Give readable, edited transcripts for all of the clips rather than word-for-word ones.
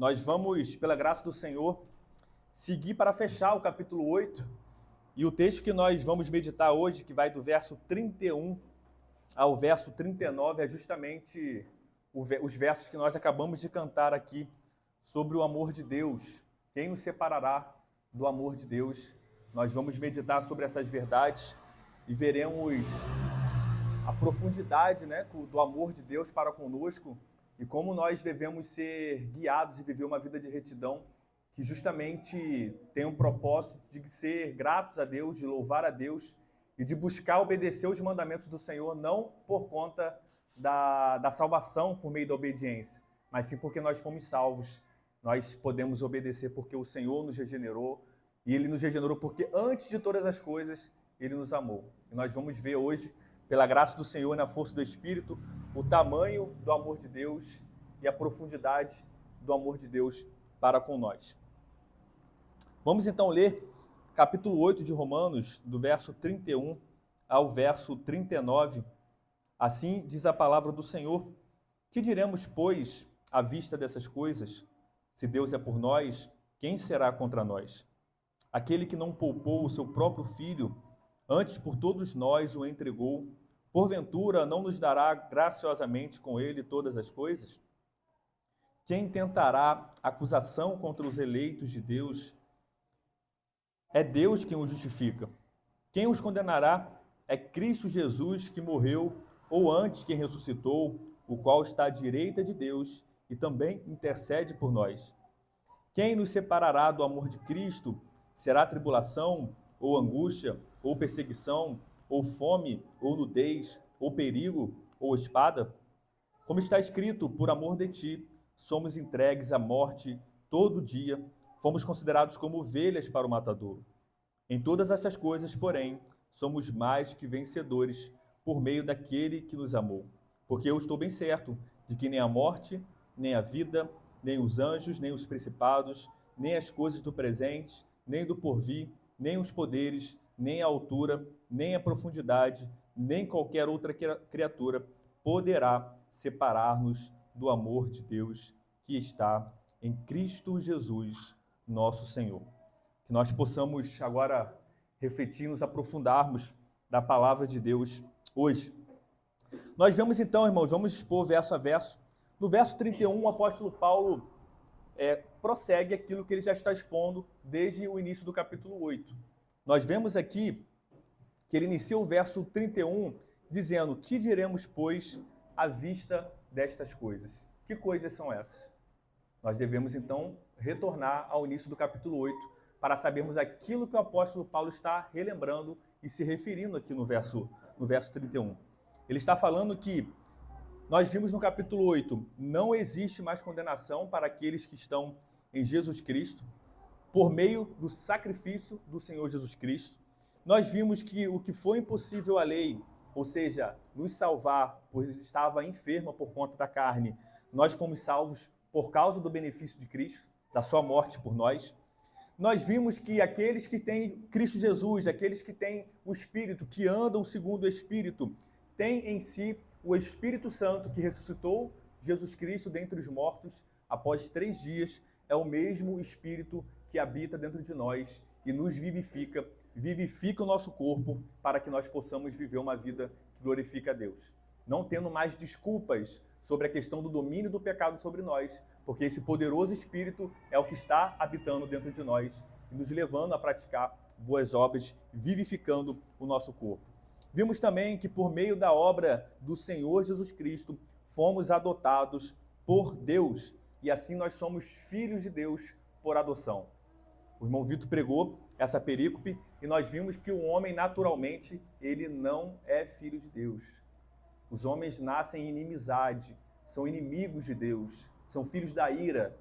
Nós vamos, pela graça do Senhor, seguir para fechar o capítulo 8. E o texto que nós vamos meditar hoje, que vai do verso 31 ao verso 39, é justamente os versos que nós acabamos de cantar aqui sobre o amor de Deus. Quem nos separará do amor de Deus? Nós vamos meditar sobre essas verdades e veremos a profundidade, do amor de Deus para conosco e como nós devemos ser guiados e viver uma vida de retidão que justamente tem um propósito de ser gratos a Deus, de louvar a Deus e de buscar obedecer os mandamentos do Senhor, não por conta da salvação por meio da obediência, mas sim porque nós fomos salvos. Nós podemos obedecer porque o Senhor nos regenerou, e Ele nos regenerou porque antes de todas as coisas, Ele nos amou. E nós vamos ver hoje, pela graça do Senhor, na força do Espírito, o tamanho do amor de Deus e a profundidade do amor de Deus para com nós. Vamos então ler capítulo 8 de Romanos, do verso 31 ao verso 39. Assim diz a palavra do Senhor: que diremos, pois, à vista dessas coisas? Se Deus é por nós, quem será contra nós? Aquele que não poupou o seu próprio filho, antes por todos nós o entregou, porventura não nos dará graciosamente com ele todas as coisas? Quem tentará acusação contra os eleitos de Deus? É Deus quem os justifica. Quem os condenará? É Cristo Jesus, que morreu, ou antes quem ressuscitou, o qual está à direita de Deus e também intercede por nós. Quem nos separará do amor de Cristo? Será tribulação, ou angústia, ou perseguição, ou fome, ou nudez, ou perigo, ou espada? Como está escrito, por amor de ti, somos entregues à morte todo dia, fomos considerados como ovelhas para o matadouro. Em todas essas coisas, porém, somos mais que vencedores por meio daquele que nos amou. Porque eu estou bem certo de que nem a morte, nem a vida, nem os anjos, nem os principados, nem as coisas do presente, nem do porvir, nem os poderes, nem a altura, nem a profundidade, nem qualquer outra criatura poderá separar-nos do amor de Deus que está em Cristo Jesus, nosso Senhor. Que nós possamos agora refletir, nos aprofundarmos da palavra de Deus hoje. Nós vemos então, irmãos, vamos expor verso a verso. No verso 31, o apóstolo Paulo prossegue aquilo que ele já está expondo desde o início do capítulo 8. Nós vemos aqui que ele inicia o verso 31 dizendo: que diremos, pois, à vista destas coisas? Que coisas são essas? Nós devemos então retornar ao início do capítulo 8 para sabermos aquilo que o apóstolo Paulo está relembrando e se referindo aqui no verso 31. Ele está falando que nós vimos no capítulo 8, não existe mais condenação para aqueles que estão em Jesus Cristo, por meio do sacrifício do Senhor Jesus Cristo. Nós vimos que o que foi impossível à lei, ou seja, nos salvar, pois estava enferma por conta da carne, nós fomos salvos por causa do benefício de Cristo, da sua morte por nós. Nós vimos que aqueles que têm Cristo Jesus, aqueles que têm o Espírito, que andam segundo o Espírito, têm em si o Espírito Santo que ressuscitou Jesus Cristo dentre os mortos após 3 dias. É o mesmo Espírito que habita dentro de nós e nos vivifica o nosso corpo para que nós possamos viver uma vida que glorifica a Deus. Não tendo mais desculpas sobre a questão do domínio do pecado sobre nós, porque esse poderoso Espírito é o que está habitando dentro de nós e nos levando a praticar boas obras, vivificando o nosso corpo. Vimos também que por meio da obra do Senhor Jesus Cristo, fomos adotados por Deus e assim nós somos filhos de Deus por adoção. O irmão Vitor pregou essa perícope e nós vimos que o homem naturalmente, ele não é filho de Deus. Os homens nascem em inimizade, são inimigos de Deus, são filhos da ira,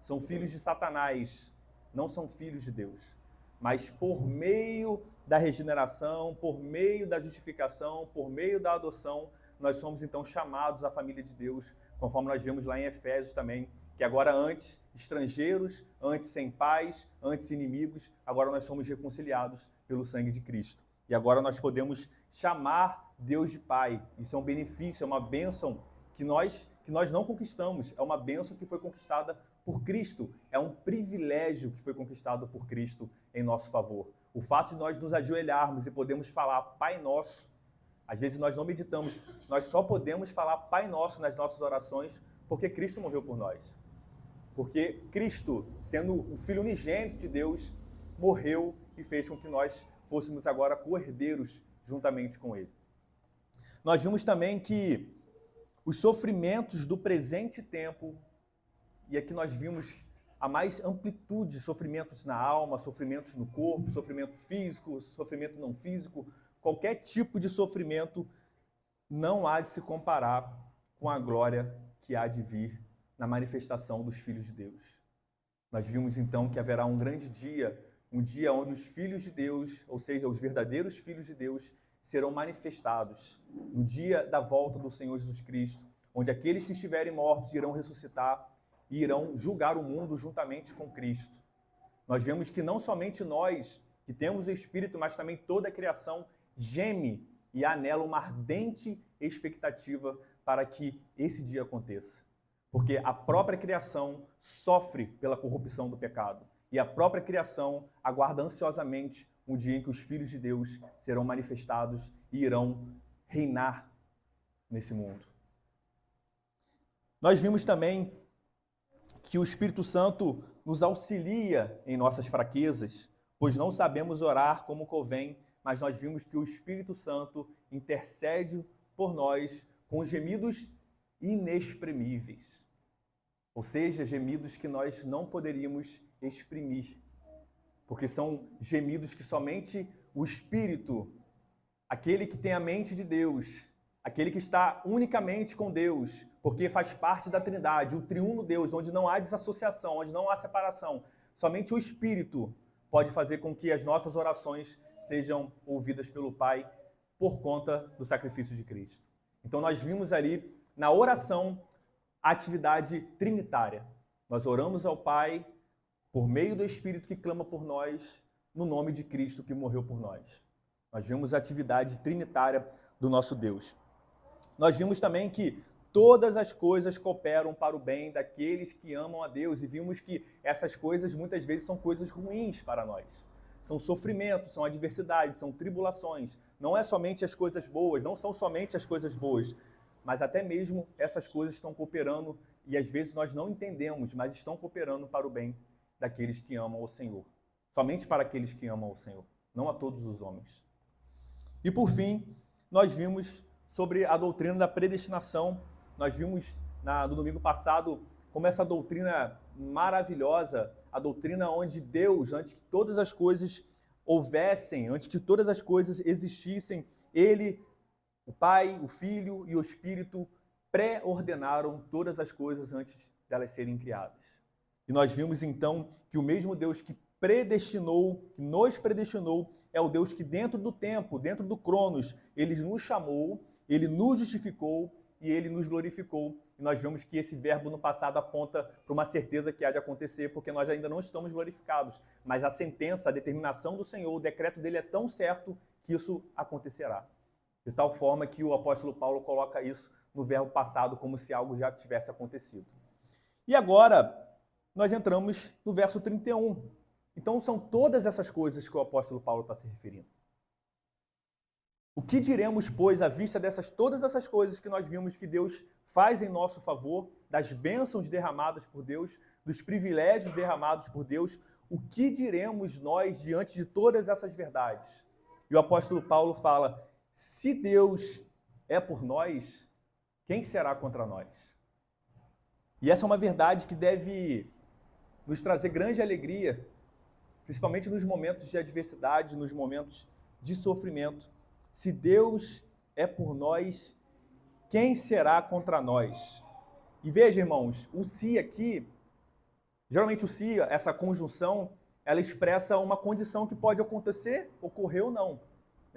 são filhos de Satanás, não são filhos de Deus. Mas por meio da regeneração, por meio da justificação, por meio da adoção, nós somos então chamados à família de Deus, conforme nós vemos lá em Efésios também, que agora antes estrangeiros, antes sem pais, antes inimigos, agora nós somos reconciliados pelo sangue de Cristo. E agora nós podemos chamar Deus de Pai. Isso é um benefício, é uma bênção que nós que nós não conquistamos, é uma bênção que foi conquistada por Cristo, é um privilégio que foi conquistado por Cristo em nosso favor. O fato de nós nos ajoelharmos e podermos falar Pai Nosso, às vezes nós não meditamos, nós só podemos falar Pai Nosso nas nossas orações porque Cristo morreu por nós. Porque Cristo, sendo o Filho unigênito de Deus, morreu e fez com que nós fôssemos agora co-herdeiros juntamente com Ele. Nós vimos também que os sofrimentos do presente tempo, e aqui nós vimos a mais amplitude de sofrimentos na alma, sofrimentos no corpo, sofrimento físico, sofrimento não físico, qualquer tipo de sofrimento não há de se comparar com a glória que há de vir na manifestação dos filhos de Deus. Nós vimos então que haverá um grande dia, um dia onde os filhos de Deus, ou seja, os verdadeiros filhos de Deus, serão manifestados no dia da volta do Senhor Jesus Cristo, onde aqueles que estiverem mortos irão ressuscitar e irão julgar o mundo juntamente com Cristo. Nós vemos que não somente nós, que temos o Espírito, mas também toda a criação geme e anela uma ardente expectativa para que esse dia aconteça. Porque a própria criação sofre pela corrupção do pecado. E a própria criação aguarda ansiosamente um dia em que os filhos de Deus serão manifestados e irão reinar nesse mundo. Nós vimos também que o Espírito Santo nos auxilia em nossas fraquezas, pois não sabemos orar como convém, mas nós vimos que o Espírito Santo intercede por nós com gemidos inexprimíveis. Ou seja, gemidos que nós não poderíamos exprimir, porque são gemidos que somente o Espírito, aquele que tem a mente de Deus, aquele que está unicamente com Deus, porque faz parte da Trindade, o triuno Deus, onde não há desassociação, onde não há separação, somente o Espírito pode fazer com que as nossas orações sejam ouvidas pelo Pai por conta do sacrifício de Cristo. Então nós vimos ali na oração a atividade trinitária. Nós oramos ao Pai por meio do Espírito que clama por nós, no nome de Cristo que morreu por nós. Nós vimos a atividade trinitária do nosso Deus. Nós vimos também que todas as coisas cooperam para o bem daqueles que amam a Deus e vimos que essas coisas muitas vezes são coisas ruins para nós. São sofrimentos, são adversidades, são tribulações. Não é somente as coisas boas, não são somente as coisas boas, mas até mesmo essas coisas estão cooperando e às vezes nós não entendemos, mas estão cooperando para o bem daqueles que amam o Senhor. Somente para aqueles que amam o Senhor, não a todos os homens. E por fim, nós vimos sobre a doutrina da predestinação. Nós vimos no domingo passado como essa doutrina maravilhosa, a doutrina onde Deus, antes que todas as coisas houvessem, antes que todas as coisas existissem, Ele, o Pai, o Filho e o Espírito pré-ordenaram todas as coisas antes delas serem criadas. E nós vimos então que o mesmo Deus que predestinou, que nos predestinou, é o Deus que dentro do tempo, dentro do Cronos, Ele nos chamou, Ele nos justificou e Ele nos glorificou. E nós vemos que esse verbo no passado aponta para uma certeza que há de acontecer, porque nós ainda não estamos glorificados. Mas a sentença, a determinação do Senhor, o decreto dele é tão certo que isso acontecerá. De tal forma que o apóstolo Paulo coloca isso no verbo passado, como se algo já tivesse acontecido. E agora, nós entramos no verso 31. Então, são todas essas coisas que o apóstolo Paulo está se referindo. O que diremos, pois, à vista todas essas coisas que nós vimos que Deus faz em nosso favor, das bênçãos derramadas por Deus, dos privilégios derramados por Deus, o que diremos nós diante de todas essas verdades? E o apóstolo Paulo fala, se Deus é por nós, quem será contra nós? E essa é uma verdade que deve nos trazer grande alegria, principalmente nos momentos de adversidade, nos momentos de sofrimento. Se Deus é por nós, quem será contra nós? E veja, irmãos, o se aqui, geralmente o se, essa conjunção, ela expressa uma condição que pode acontecer, ocorrer ou não.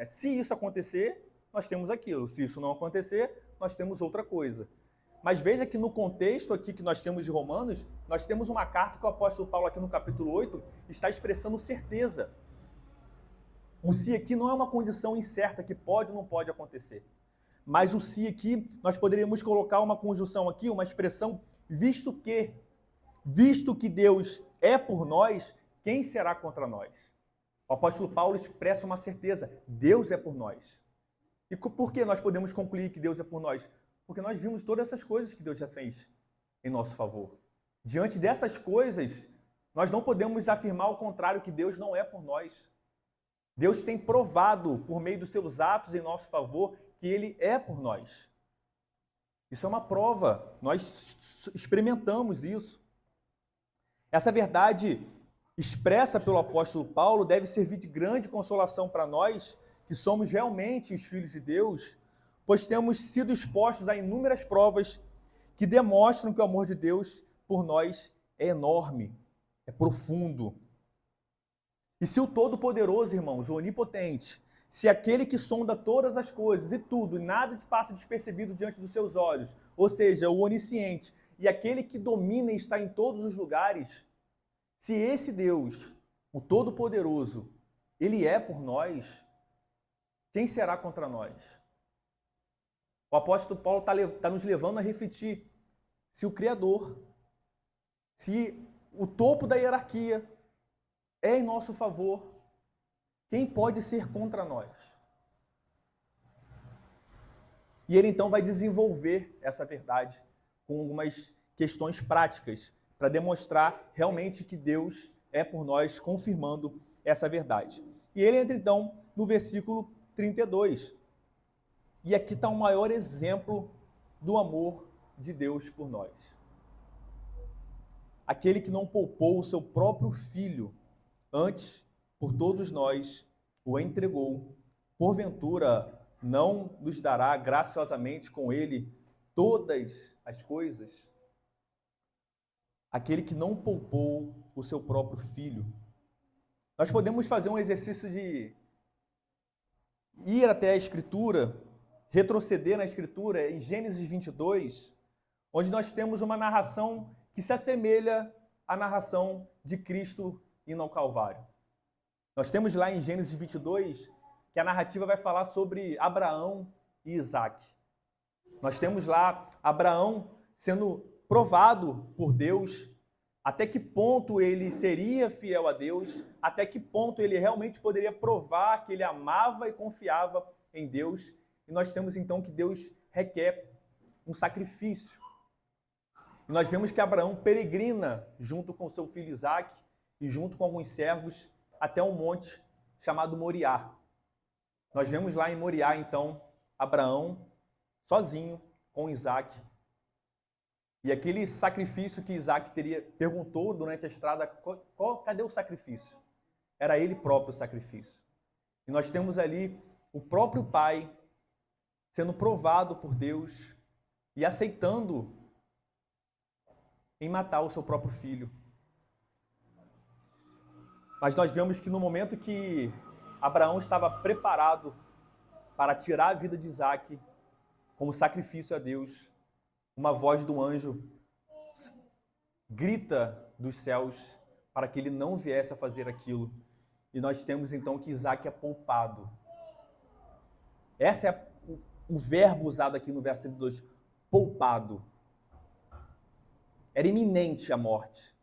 Se isso acontecer, nós temos aquilo. Se isso não acontecer, nós temos outra coisa. Mas veja que no contexto aqui que nós temos de Romanos, nós temos uma carta que o apóstolo Paulo aqui no capítulo 8 está expressando certeza. O se aqui não é uma condição incerta que pode ou não pode acontecer. mas o se aqui, nós poderíamos colocar uma conjunção aqui, uma expressão, visto que Deus é por nós, quem será contra nós? O apóstolo Paulo expressa uma certeza, Deus é por nós. E por que nós podemos concluir que Deus é por nós? Porque nós vimos todas essas coisas que Deus já fez em nosso favor. Diante dessas coisas, nós não podemos afirmar o contrário, que Deus não é por nós. Deus tem provado, por meio dos seus atos em nosso favor, que Ele é por nós. Isso é uma prova, nós experimentamos isso. Essa verdade expressa pelo apóstolo Paulo deve servir de grande consolação para nós, que somos realmente os filhos de Deus, pois temos sido expostos a inúmeras provas que demonstram que o amor de Deus por nós é enorme, é profundo. E se o Todo-Poderoso, irmãos, o Onipotente, se aquele que sonda todas as coisas e tudo, e nada te passa despercebido diante dos seus olhos, ou seja, o Onisciente, e aquele que domina e está em todos os lugares, se esse Deus, o Todo-Poderoso, Ele é por nós, quem será contra nós? O apóstolo Paulo está nos levando a refletir se o Criador, se o topo da hierarquia é em nosso favor, quem pode ser contra nós? E ele então vai desenvolver essa verdade com algumas questões práticas para demonstrar realmente que Deus é por nós, confirmando essa verdade. E ele entra então no versículo 32. E aqui está o maior exemplo do amor de Deus por nós. Aquele que não poupou o seu próprio filho, antes, por todos nós, o entregou. Porventura, não nos dará graciosamente com ele todas as coisas? Aquele que não poupou o seu próprio filho. Nós podemos fazer um exercício de ir até a Escritura, retroceder na Escritura, em Gênesis 22, onde nós temos uma narração que se assemelha à narração de Cristo indo ao Calvário. Nós temos lá em Gênesis 22 que a narrativa vai falar sobre Abraão e Isaque. Nós temos lá Abraão sendo provado por Deus, até que ponto ele seria fiel a Deus, até que ponto ele realmente poderia provar que ele amava e confiava em Deus. E nós temos então que Deus requer um sacrifício. E nós vemos que Abraão peregrina junto com seu filho Isaque e junto com alguns servos até um monte chamado Moriá. Nós vemos lá em Moriá, então, Abraão sozinho com Isaque. E aquele sacrifício que Isaque perguntou durante a estrada, cadê o sacrifício? Era ele próprio o sacrifício. E nós temos ali o próprio pai sendo provado por Deus e aceitando em matar o seu próprio filho. Mas nós vemos que no momento que Abraão estava preparado para tirar a vida de Isaque como sacrifício a Deus, uma voz do anjo grita dos céus para que ele não viesse a fazer aquilo. E nós temos então que Isaque é poupado. Esse é o verbo usado aqui no verso 32, poupado. Era iminente a morte.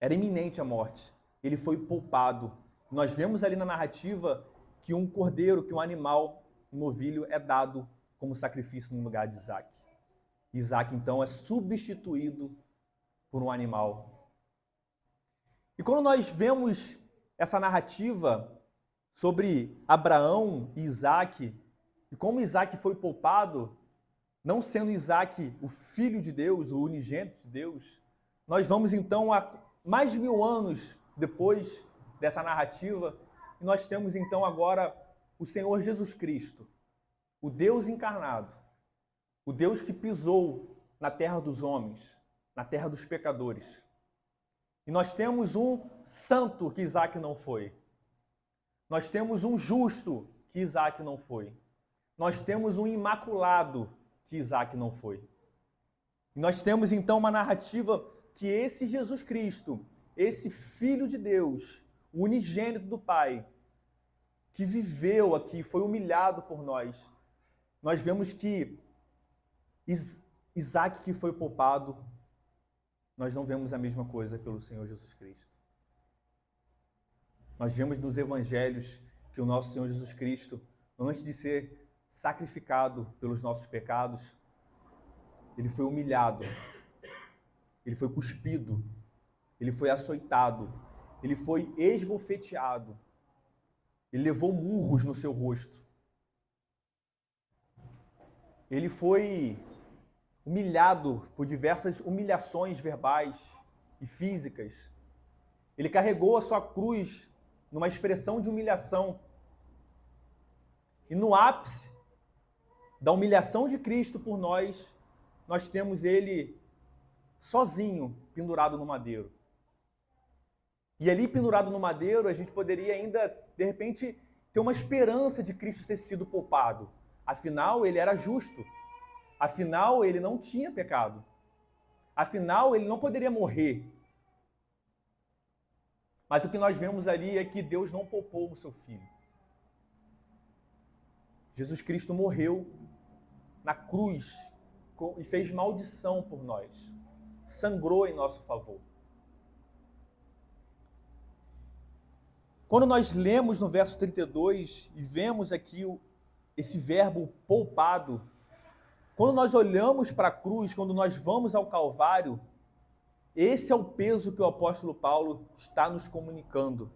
Era iminente a morte. Ele foi poupado. Nós vemos ali na narrativa que um cordeiro, que um animal, um novilho, é dado como sacrifício no lugar de Isaque. Isaque, então, é substituído por um animal. E quando nós vemos essa narrativa sobre Abraão e Isaque, e como Isaque foi poupado, não sendo Isaque o filho de Deus, o unigênito de Deus, nós vamos então a mais de 1000 anos depois dessa narrativa, e nós temos então agora o Senhor Jesus Cristo, o Deus encarnado, o Deus que pisou na terra dos homens, na terra dos pecadores. E nós temos um santo que Isaque não foi. Nós temos um justo que Isaque não foi. Nós temos um imaculado que Isaque não foi. E nós temos então uma narrativa que esse Jesus Cristo, esse Filho de Deus, o unigênito do Pai, que viveu aqui, foi humilhado por nós, nós vemos que Isaac, que foi poupado, nós não vemos a mesma coisa pelo Senhor Jesus Cristo. Nós vemos nos evangelhos que o nosso Senhor Jesus Cristo, antes de ser sacrificado pelos nossos pecados, ele foi humilhado, ele foi cuspido, ele foi açoitado, ele foi esbofeteado, ele levou murros no seu rosto. Ele foi humilhado por diversas humilhações verbais e físicas. Ele carregou a sua cruz numa expressão de humilhação. E no ápice da humilhação de Cristo por nós, nós temos ele sozinho, pendurado no madeiro. E ali, pendurado no madeiro, a gente poderia ainda, de repente, ter uma esperança de Cristo ter sido poupado. Afinal, ele era justo. Afinal, ele não tinha pecado. Afinal, ele não poderia morrer. Mas o que nós vemos ali é que Deus não poupou o seu filho. Jesus Cristo morreu na cruz e fez maldição por nós. Sangrou em nosso favor. Quando nós lemos no verso 32 e vemos aqui esse verbo poupado, quando nós olhamos para a cruz, quando nós vamos ao Calvário, esse é o peso que o apóstolo Paulo está nos comunicando.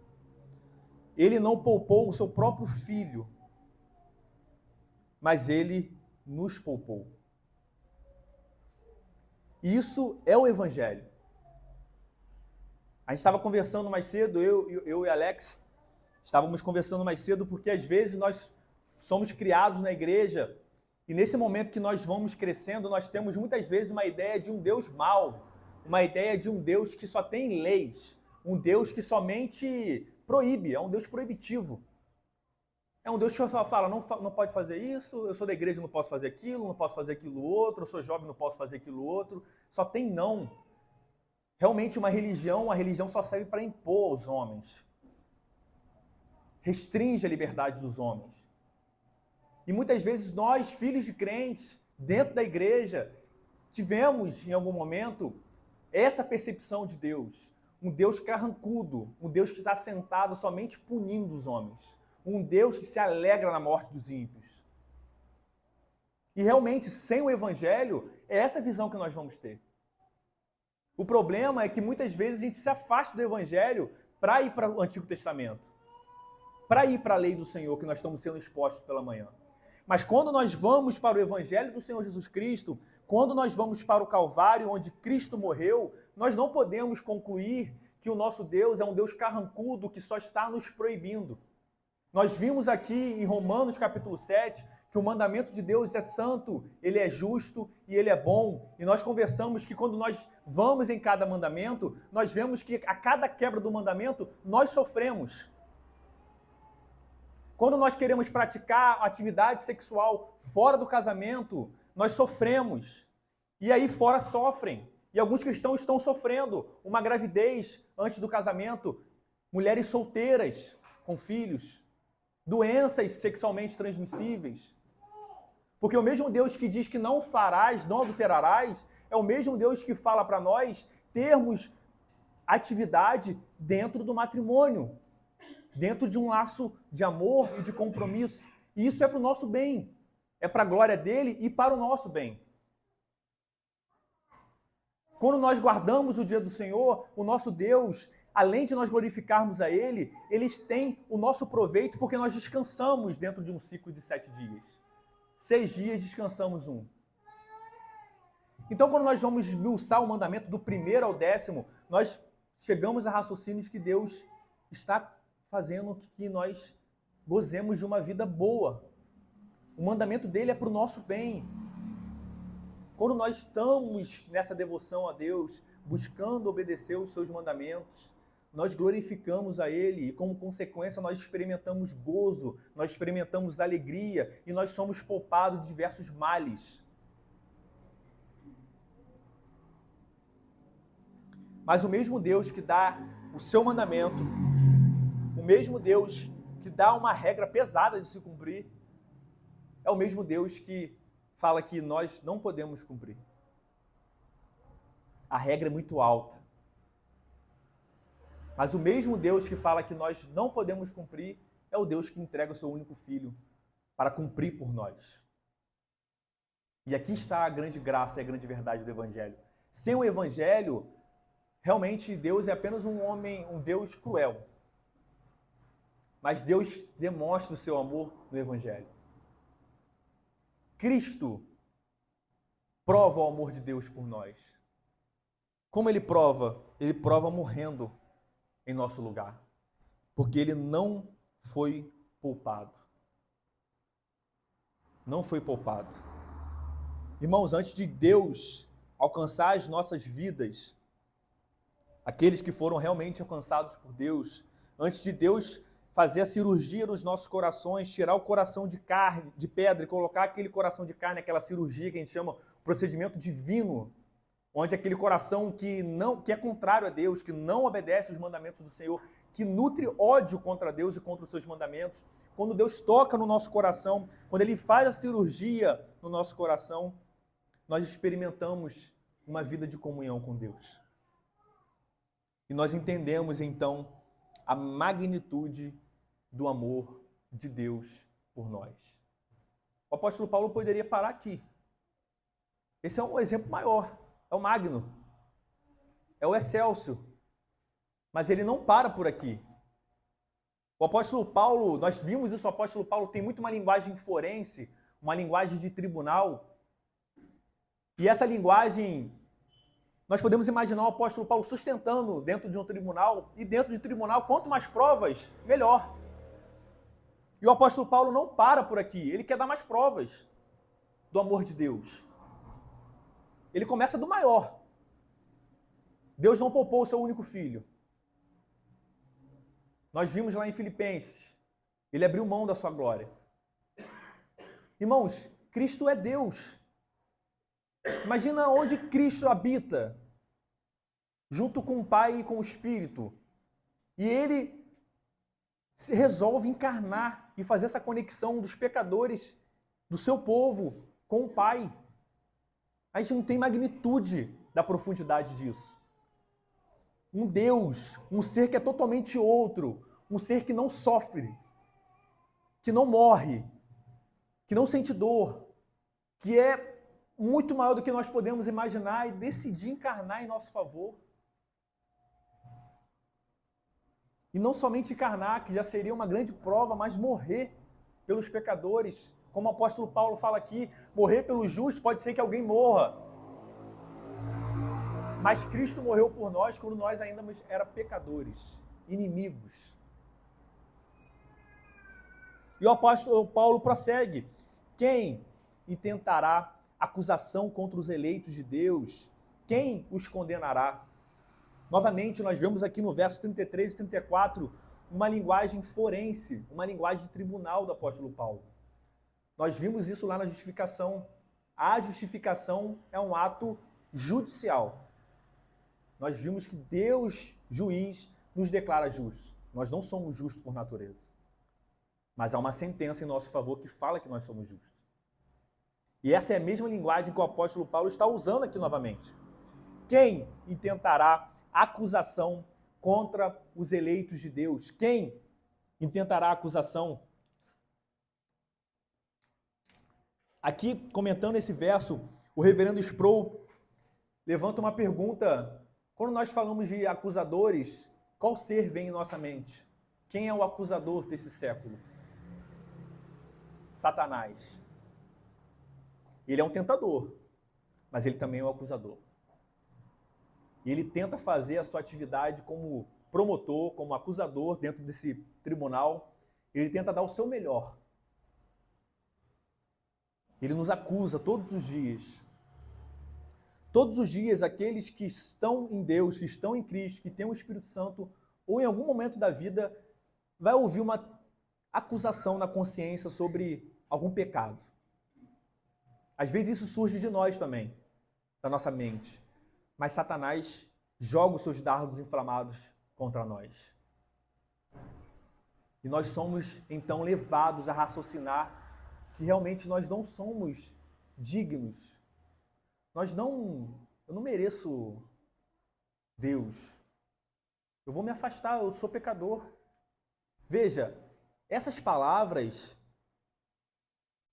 Ele não poupou o seu próprio filho, mas ele nos poupou. Isso é o Evangelho. A gente estava conversando mais cedo, eu e Alex, estávamos conversando mais cedo porque às vezes nós somos criados na igreja e nesse momento que nós vamos crescendo, nós temos muitas vezes uma ideia de um Deus mau, uma ideia de um Deus que só tem leis, um Deus que somente proíbe, é um Deus proibitivo. É um Deus que só fala, não pode fazer isso, eu sou da igreja, não posso fazer aquilo, não posso fazer aquilo outro, eu sou jovem, não posso fazer aquilo outro, só tem não. Realmente a religião só serve para impor aos homens. Restringe a liberdade dos homens. E muitas vezes nós, filhos de crentes, dentro da igreja, tivemos em algum momento essa percepção de Deus. Um Deus carrancudo, um Deus que está sentado somente punindo os homens. Um Deus que se alegra na morte dos ímpios. E realmente, sem o Evangelho, é essa visão que nós vamos ter. O problema é que muitas vezes a gente se afasta do Evangelho para ir para o Antigo Testamento, para ir para a lei do Senhor que nós estamos sendo expostos pela manhã. Mas quando nós vamos para o Evangelho do Senhor Jesus Cristo, quando nós vamos para o Calvário, onde Cristo morreu, nós não podemos concluir que o nosso Deus é um Deus carrancudo que só está nos proibindo. Nós vimos aqui em Romanos capítulo 7 que o mandamento de Deus é santo, ele é justo e ele é bom. E nós conversamos que quando nós vamos em cada mandamento, nós vemos que a cada quebra do mandamento, nós sofremos. Quando nós queremos praticar atividade sexual fora do casamento, nós sofremos. E aí fora sofrem. E alguns cristãos estão sofrendo uma gravidez antes do casamento, mulheres solteiras com filhos, doenças sexualmente transmissíveis. Porque o mesmo Deus que diz que não farás, não adulterarás, é o mesmo Deus que fala para nós termos atividade dentro do matrimônio, dentro de um laço de amor e de compromisso. E isso é para o nosso bem, é para a glória dele e para o nosso bem. Quando nós guardamos o dia do Senhor, o nosso Deus, além de nós glorificarmos a Ele, eles têm o nosso proveito porque nós descansamos dentro de um ciclo de 7 dias. 6 dias descansamos um. Então, quando nós vamos esmiuçar o mandamento do 1º ao 10º, nós chegamos a raciocínios que Deus está fazendo que nós gozemos de uma vida boa. O mandamento dele é para o nosso bem. Quando nós estamos nessa devoção a Deus, buscando obedecer os seus mandamentos, nós glorificamos a Ele e, como consequência, nós experimentamos gozo, nós experimentamos alegria e nós somos poupados de diversos males. Mas o mesmo Deus que dá o seu mandamento, o mesmo Deus que dá uma regra pesada de se cumprir, é o mesmo Deus que fala que nós não podemos cumprir. A regra é muito alta. Mas o mesmo Deus que fala que nós não podemos cumprir é o Deus que entrega o seu único filho para cumprir por nós. E aqui está a grande graça e a grande verdade do Evangelho. Sem o Evangelho, realmente Deus é apenas um Deus cruel. Mas Deus demonstra o seu amor no Evangelho. Cristo prova o amor de Deus por nós. Como ele prova? Ele prova morrendo em nosso lugar. Porque ele não foi poupado. Não foi poupado. Irmãos, antes de Deus alcançar as nossas vidas, aqueles que foram realmente alcançados por Deus, antes de Deus fazer a cirurgia nos nossos corações, tirar o coração de carne, de pedra e colocar aquele coração de carne, aquela cirurgia que a gente chama procedimento divino, onde aquele coração que é contrário a Deus, que não obedece os mandamentos do Senhor, que nutre ódio contra Deus e contra os seus mandamentos, quando Deus toca no nosso coração, quando Ele faz a cirurgia no nosso coração, nós experimentamos uma vida de comunhão com Deus. E nós entendemos, então, a magnitude do amor de Deus por nós. O apóstolo Paulo poderia parar aqui. Esse é um exemplo maior, é o magno, é o excelso. Mas ele não para por aqui. O apóstolo Paulo, nós vimos isso, o apóstolo Paulo tem muito uma linguagem forense, uma linguagem de tribunal. E essa linguagem, nós podemos imaginar o apóstolo Paulo sustentando dentro de um tribunal, e dentro de tribunal, quanto mais provas, melhor. E o apóstolo Paulo não para por aqui, ele quer dar mais provas do amor de Deus. Ele começa do maior. Deus não poupou o seu único filho. Nós vimos lá em Filipenses, ele abriu mão da sua glória. Irmãos, Cristo é Deus. Imagina onde Cristo habita, junto com o Pai e com o Espírito. E ele se resolve encarnar e fazer essa conexão dos pecadores, do seu povo, com o Pai. A gente não tem magnitude da profundidade disso. Um Deus, um ser que é totalmente outro, um ser que não sofre, que não morre, que não sente dor, que é muito maior do que nós podemos imaginar e decidir encarnar em nosso favor. E não somente encarnar, que já seria uma grande prova, mas morrer pelos pecadores. Como o apóstolo Paulo fala aqui, morrer pelo justo, pode ser que alguém morra. Mas Cristo morreu por nós quando nós ainda éramos pecadores, inimigos. E o apóstolo Paulo prossegue. Quem intentará acusação contra os eleitos de Deus? Quem os condenará? Novamente, nós vemos aqui no verso 33 e 34 uma linguagem forense, uma linguagem de tribunal do apóstolo Paulo. Nós vimos isso lá na justificação. A justificação é um ato judicial. Nós vimos que Deus, juiz, nos declara justos. Nós não somos justos por natureza. Mas há uma sentença em nosso favor que fala que nós somos justos. E essa é a mesma linguagem que o apóstolo Paulo está usando aqui novamente. Quem intentará acusação contra os eleitos de Deus? Quem intentará acusação? Aqui, comentando esse verso, o reverendo Sproul levanta uma pergunta. Quando nós falamos de acusadores, qual ser vem em nossa mente? Quem é o acusador desse século? Satanás. Ele é um tentador, mas ele também é um acusador. E ele tenta fazer a sua atividade como promotor, como acusador dentro desse tribunal. Ele tenta dar o seu melhor. Ele nos acusa todos os dias. Todos os dias, aqueles que estão em Deus, que estão em Cristo, que têm o Espírito Santo, ou em algum momento da vida, vai ouvir uma acusação na consciência sobre algum pecado. Às vezes isso surge de nós também, da nossa mente. Mas Satanás joga os seus dardos inflamados contra nós. E nós somos, então, levados a raciocinar que realmente nós não somos dignos. Eu não mereço Deus. Eu vou me afastar, eu sou pecador. Veja, essas palavras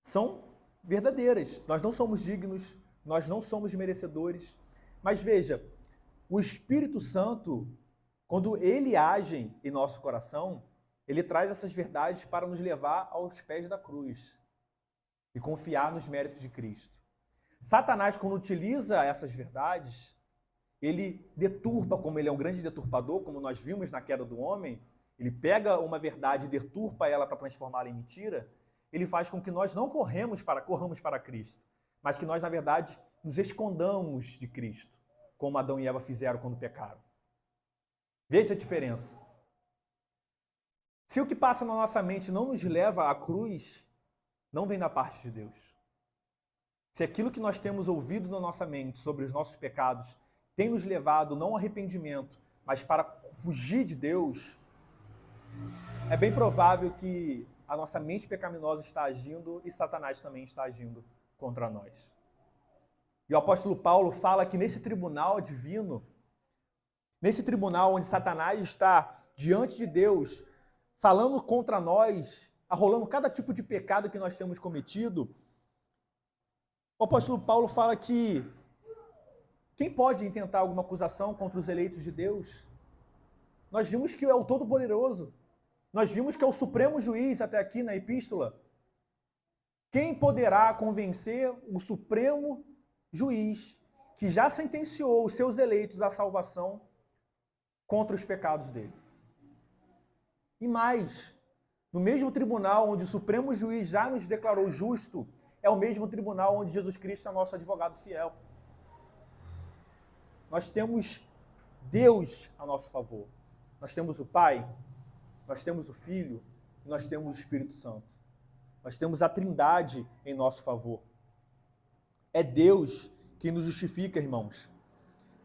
são verdadeiras. Nós não somos dignos, nós não somos merecedores. Mas veja, o Espírito Santo, quando ele age em nosso coração, ele traz essas verdades para nos levar aos pés da cruz e confiar nos méritos de Cristo. Satanás, quando utiliza essas verdades, ele deturpa, como ele é um grande deturpador, como nós vimos na queda do homem, ele pega uma verdade e deturpa ela para transformá-la em mentira, ele faz com que nós não corramos para Cristo, mas que nós, na verdade, nos escondamos de Cristo, como Adão e Eva fizeram quando pecaram. Veja a diferença. Se o que passa na nossa mente não nos leva à cruz, não vem da parte de Deus. Se aquilo que nós temos ouvido na nossa mente sobre os nossos pecados tem nos levado não ao arrependimento, mas para fugir de Deus, é bem provável que a nossa mente pecaminosa está agindo e Satanás também está agindo contra nós. E o apóstolo Paulo fala que nesse tribunal divino, nesse tribunal onde Satanás está diante de Deus, falando contra nós, arrolando cada tipo de pecado que nós temos cometido, o apóstolo Paulo fala que quem pode intentar alguma acusação contra os eleitos de Deus? Nós vimos que é o Todo-Poderoso. Nós vimos que é o Supremo Juiz até aqui na Epístola. Quem poderá convencer o Supremo Juiz que já sentenciou os seus eleitos à salvação contra os pecados dele? E mais, no mesmo tribunal onde o Supremo Juiz já nos declarou justo, é o mesmo tribunal onde Jesus Cristo é nosso advogado fiel. Nós temos Deus a nosso favor. Nós temos o Pai, nós temos o Filho, e nós temos o Espírito Santo. Nós temos a Trindade em nosso favor. É Deus quem nos justifica, irmãos.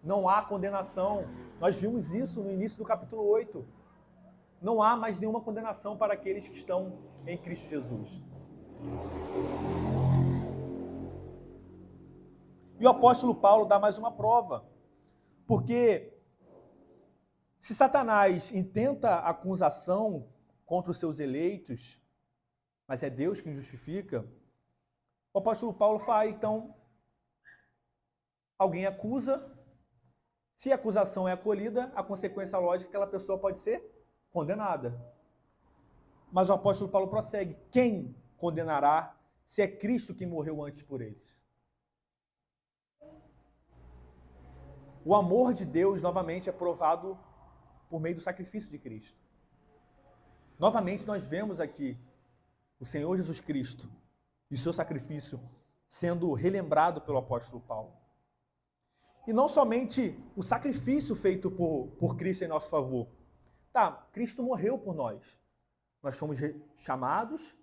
Não há condenação. Nós vimos isso no início do capítulo 8. Não há mais nenhuma condenação para aqueles que estão em Cristo Jesus. E o apóstolo Paulo dá mais uma prova. Porque se Satanás intenta acusação contra os seus eleitos, mas é Deus quem justifica, o apóstolo Paulo fala, então, alguém acusa, se a acusação é acolhida, a consequência lógica é que aquela pessoa pode ser condenada. Mas o apóstolo Paulo prossegue, quem condenará se é Cristo quem morreu antes por eles? O amor de Deus, novamente, é provado por meio do sacrifício de Cristo. Novamente, nós vemos aqui o Senhor Jesus Cristo e o seu sacrifício sendo relembrado pelo apóstolo Paulo. E não somente o sacrifício feito por Cristo em nosso favor. Tá, Cristo morreu por nós. Nós fomos chamados,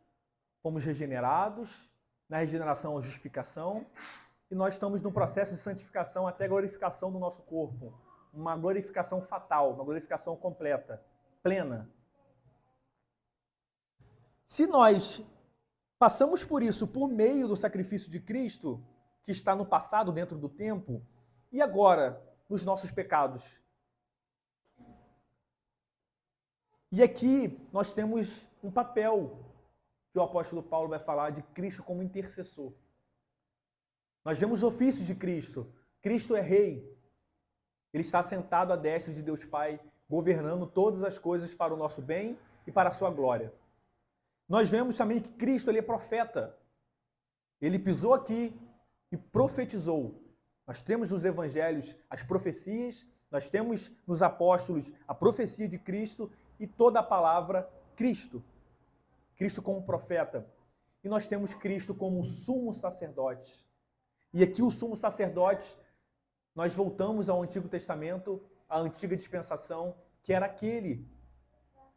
fomos regenerados, na regeneração a justificação, e nós estamos no processo de santificação até a glorificação do nosso corpo. Uma glorificação fatal, uma glorificação completa, plena. Se nós passamos por isso por meio do sacrifício de Cristo, que está no passado, dentro do tempo, e agora, nos nossos pecados? E aqui nós temos um papel que o apóstolo Paulo vai falar de Cristo como intercessor. Nós vemos os ofícios de Cristo. Cristo é rei. Ele está sentado à destra de Deus Pai, governando todas as coisas para o nosso bem e para a sua glória. Nós vemos também que Cristo ele é profeta. Ele pisou aqui e profetizou. Nós temos nos evangelhos as profecias, nós temos nos apóstolos a profecia de Cristo e toda a palavra Cristo. Cristo como profeta. E nós temos Cristo como sumo sacerdote. E aqui o sumo sacerdote, nós voltamos ao Antigo Testamento, à antiga dispensação, que era aquele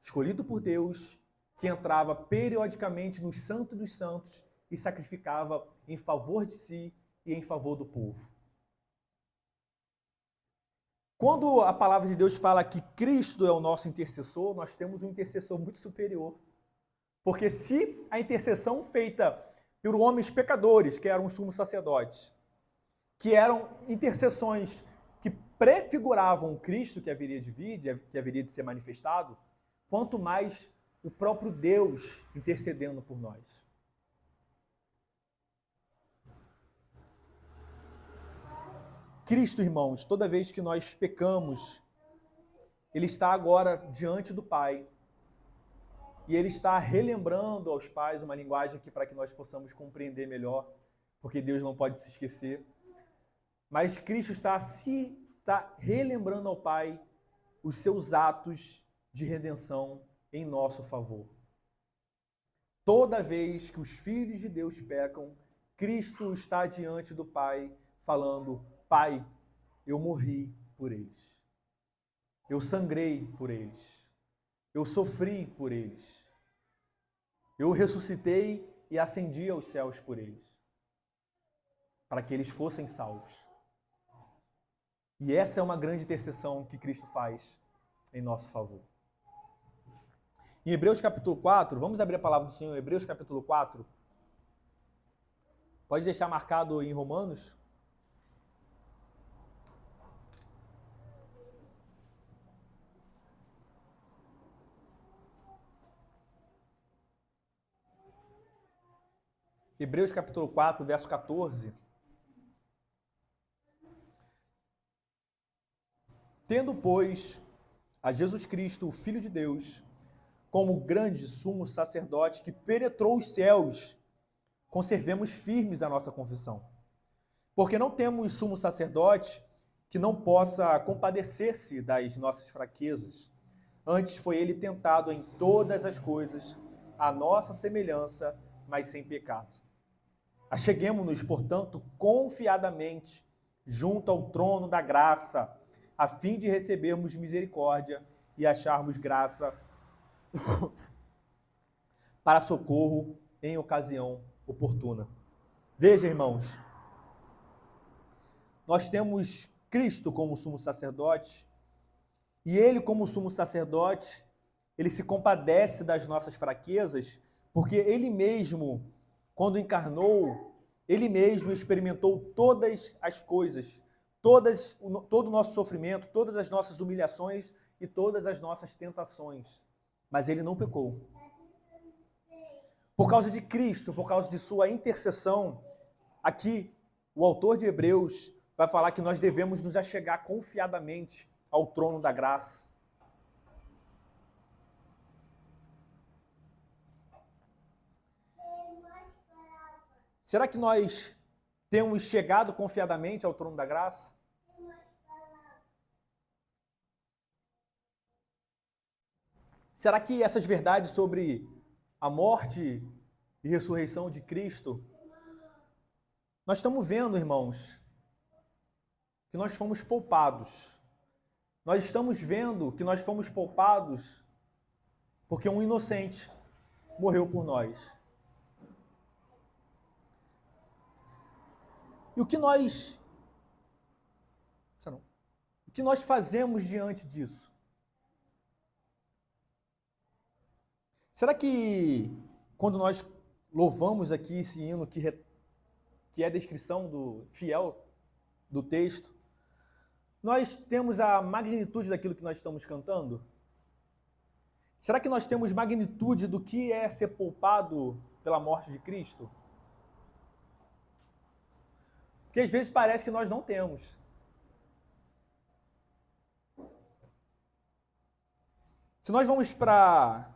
escolhido por Deus, que entrava periodicamente no Santo dos Santos e sacrificava em favor de si e em favor do povo. Quando a palavra de Deus fala que Cristo é o nosso intercessor, nós temos um intercessor muito superior. Porque se a intercessão feita por homens pecadores, que eram os sumos sacerdotes, que eram intercessões que prefiguravam Cristo que haveria de vir, que haveria de ser manifestado, quanto mais o próprio Deus intercedendo por nós. Cristo, irmãos, toda vez que nós pecamos, Ele está agora diante do Pai. E Ele está relembrando aos pais uma linguagem aqui para que nós possamos compreender melhor, porque Deus não pode se esquecer. Mas Cristo está relembrando ao Pai os seus atos de redenção em nosso favor. Toda vez que os filhos de Deus pecam, Cristo está diante do Pai falando: Pai, eu morri por eles. Eu sangrei por eles. Eu sofri por eles. Eu ressuscitei e ascendi aos céus por eles, para que eles fossem salvos. E essa é uma grande intercessão que Cristo faz em nosso favor. Em Hebreus capítulo 4, vamos abrir a palavra do Senhor em Hebreus capítulo 4. Pode deixar marcado em Romanos. Hebreus capítulo 4, verso 14. Tendo, pois, a Jesus Cristo, o Filho de Deus, como grande sumo sacerdote que penetrou os céus, conservemos firmes a nossa confissão. Porque não temos sumo sacerdote que não possa compadecer-se das nossas fraquezas. Antes foi ele tentado em todas as coisas, à nossa semelhança, mas sem pecado. Acheguemo-nos, portanto, confiadamente junto ao trono da graça, a fim de recebermos misericórdia e acharmos graça para socorro em ocasião oportuna. Veja, irmãos, nós temos Cristo como sumo sacerdote, e ele, como sumo sacerdote, ele se compadece das nossas fraquezas, porque ele mesmo, quando encarnou, ele mesmo experimentou todas as coisas, todo o nosso sofrimento, todas as nossas humilhações e todas as nossas tentações. Mas ele não pecou. Por causa de Cristo, por causa de sua intercessão, aqui o autor de Hebreus vai falar que nós devemos nos achegar confiadamente ao trono da graça. Será que nós temos chegado confiadamente ao trono da graça? Será que essas verdades sobre a morte e ressurreição de Cristo, nós estamos vendo, irmãos, que nós fomos poupados. Nós estamos vendo que nós fomos poupados porque um inocente morreu por nós. E o que nós fazemos diante disso? Será que quando nós louvamos aqui esse hino que é a descrição fiel do texto, nós temos a magnitude daquilo que nós estamos cantando? Será que nós temos magnitude do que é ser poupado pela morte de Cristo? Porque às vezes parece que nós não temos. Se nós vamos para...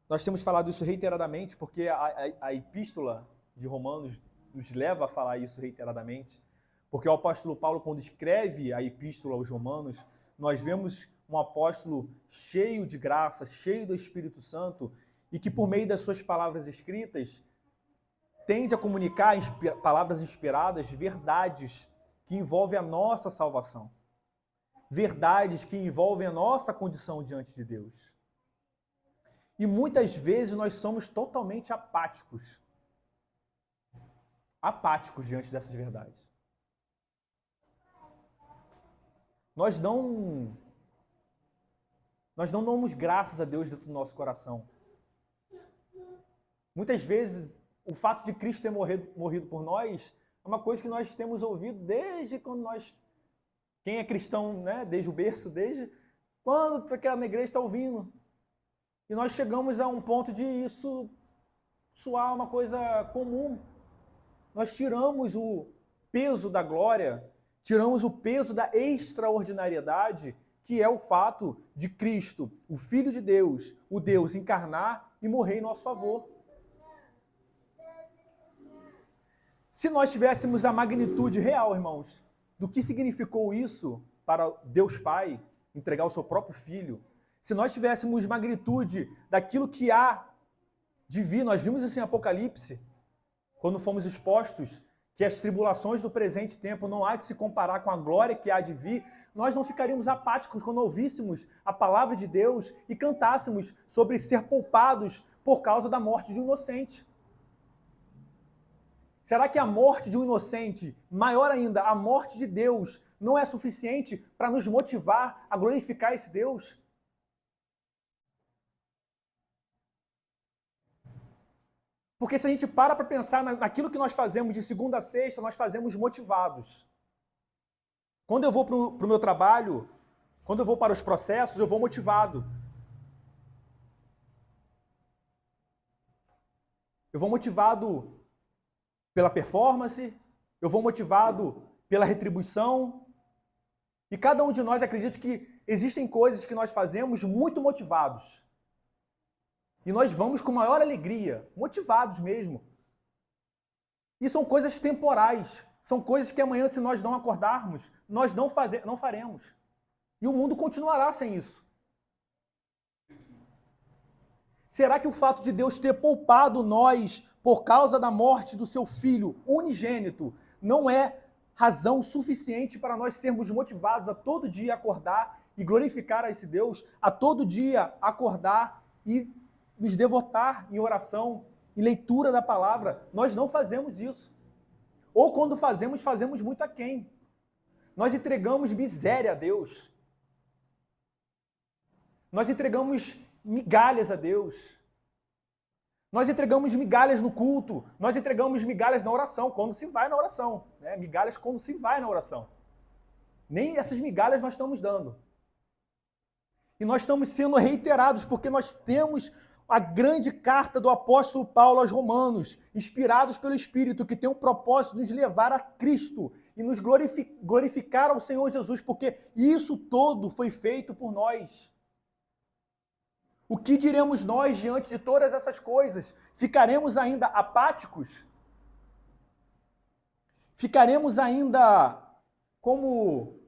Nós temos falado isso reiteradamente, porque a epístola de Romanos nos leva a falar isso reiteradamente. Porque o apóstolo Paulo, quando escreve a epístola aos Romanos, nós vemos um apóstolo cheio de graça, cheio do Espírito Santo, e que por meio das suas palavras escritas, tende a comunicar palavras inspiradas, verdades que envolvem a nossa salvação. Verdades que envolvem a nossa condição diante de Deus. E muitas vezes nós somos totalmente apáticos. Apáticos diante dessas verdades. Nós não damos graças a Deus dentro do nosso coração. Muitas vezes o fato de Cristo ter morrido por nós é uma coisa que nós temos ouvido desde quando quem é cristão, né, desde o berço, desde quando tu na igreja está ouvindo. E nós chegamos a um ponto de isso soar uma coisa comum. Nós tiramos o peso da glória, tiramos o peso da extraordinariedade, que é o fato de Cristo, o Filho de Deus, o Deus, encarnar e morrer em nosso favor. Se nós tivéssemos a magnitude real, irmãos, do que significou isso para Deus Pai, entregar o seu próprio Filho, se nós tivéssemos magnitude daquilo que há de vir, nós vimos isso em Apocalipse, quando fomos expostos que as tribulações do presente tempo não há de se comparar com a glória que há de vir, nós não ficaríamos apáticos quando ouvíssemos a palavra de Deus e cantássemos sobre ser poupados por causa da morte de um inocente. Será que a morte de um inocente, maior ainda, a morte de Deus, não é suficiente para nos motivar a glorificar esse Deus? Porque se a gente para pensar naquilo que nós fazemos de segunda a sexta, nós fazemos motivados. Quando eu vou para o meu trabalho, quando eu vou para os processos, eu vou motivado. Eu vou motivado pela performance, eu vou motivado pela retribuição. E cada um de nós acredita que existem coisas que nós fazemos muito motivados. E nós vamos com maior alegria, motivados mesmo. E são coisas temporais. São coisas que amanhã, se nós não acordarmos, nós não faremos. E o mundo continuará sem isso. Será que o fato de Deus ter poupado nós por causa da morte do seu Filho unigênito não é razão suficiente para nós sermos motivados a todo dia acordar e glorificar a esse Deus, a todo dia acordar e nos devotar em oração, em leitura da palavra? Nós não fazemos isso. Ou quando fazemos, fazemos muito aquém. Nós entregamos miséria a Deus. Nós entregamos migalhas a Deus. Nós entregamos migalhas no culto. Nós entregamos migalhas na oração, quando se vai na oração. Né? Migalhas quando se vai na oração. Nem essas migalhas nós estamos dando. E nós estamos sendo reiterados, porque nós temos a grande carta do apóstolo Paulo aos Romanos, inspirados pelo Espírito, que tem o propósito de nos levar a Cristo e nos glorificar ao Senhor Jesus, porque isso todo foi feito por nós. O que diremos nós diante de todas essas coisas? Ficaremos ainda apáticos? Ficaremos ainda como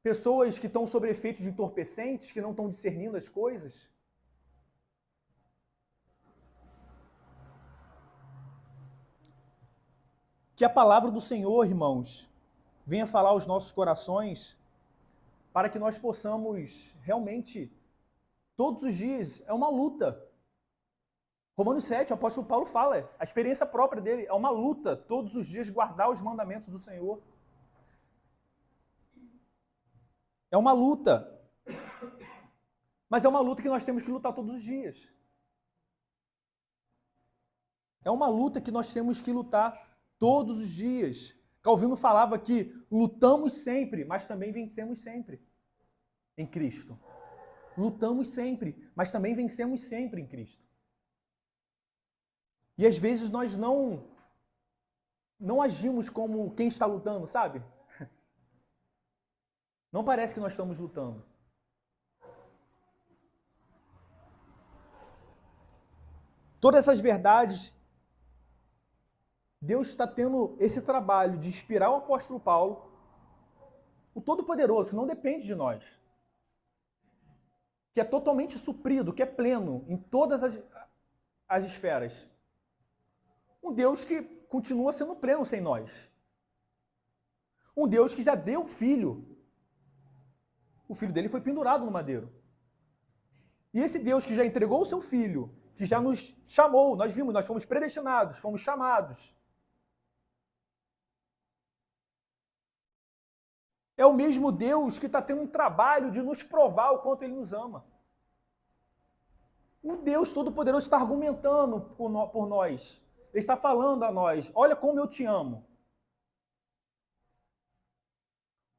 pessoas que estão sob efeitos de entorpecentes, que não estão discernindo as coisas? Que a palavra do Senhor, irmãos, venha falar aos nossos corações para que nós possamos realmente, todos os dias, é uma luta. Romanos 7, o apóstolo Paulo fala, a experiência própria dele, é uma luta, todos os dias guardar os mandamentos do Senhor. É uma luta. Mas é uma luta que nós temos que lutar todos os dias. É uma luta que nós temos que lutar todos os dias. Calvino falava que lutamos sempre, mas também vencemos sempre em Cristo. Lutamos sempre, mas também vencemos sempre em Cristo. E às vezes nós não agimos como quem está lutando, sabe? Não parece que nós estamos lutando. Todas essas verdades, Deus está tendo esse trabalho de inspirar o apóstolo Paulo, o Todo-Poderoso, que não depende de nós, que é totalmente suprido, que é pleno em todas as esferas. Um Deus que continua sendo pleno sem nós. Um Deus que já deu filho. O filho dele foi pendurado no madeiro. E esse Deus que já entregou o seu filho, que já nos chamou, nós vimos, nós fomos predestinados, fomos chamados. É o mesmo Deus que está tendo um trabalho de nos provar o quanto Ele nos ama. O Deus Todo-Poderoso está argumentando por nós. Ele está falando a nós, olha como eu te amo.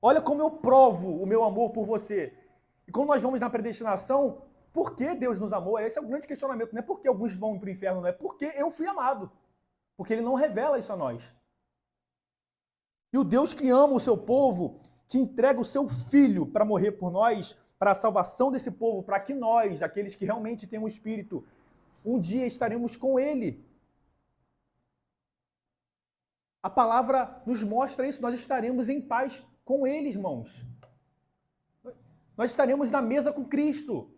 Olha como eu provo o meu amor por você. E quando nós vamos na predestinação, por que Deus nos amou? Esse é o grande questionamento. Não é porque alguns vão para o inferno, não é porque eu fui amado. Porque ele não revela isso a nós. E o Deus que ama o seu povo, que entrega o seu filho para morrer por nós, para a salvação desse povo, para que nós, aqueles que realmente têm um espírito, um dia estaremos com ele. A palavra nos mostra isso, nós estaremos em paz com ele, irmãos. Nós estaremos na mesa com Cristo.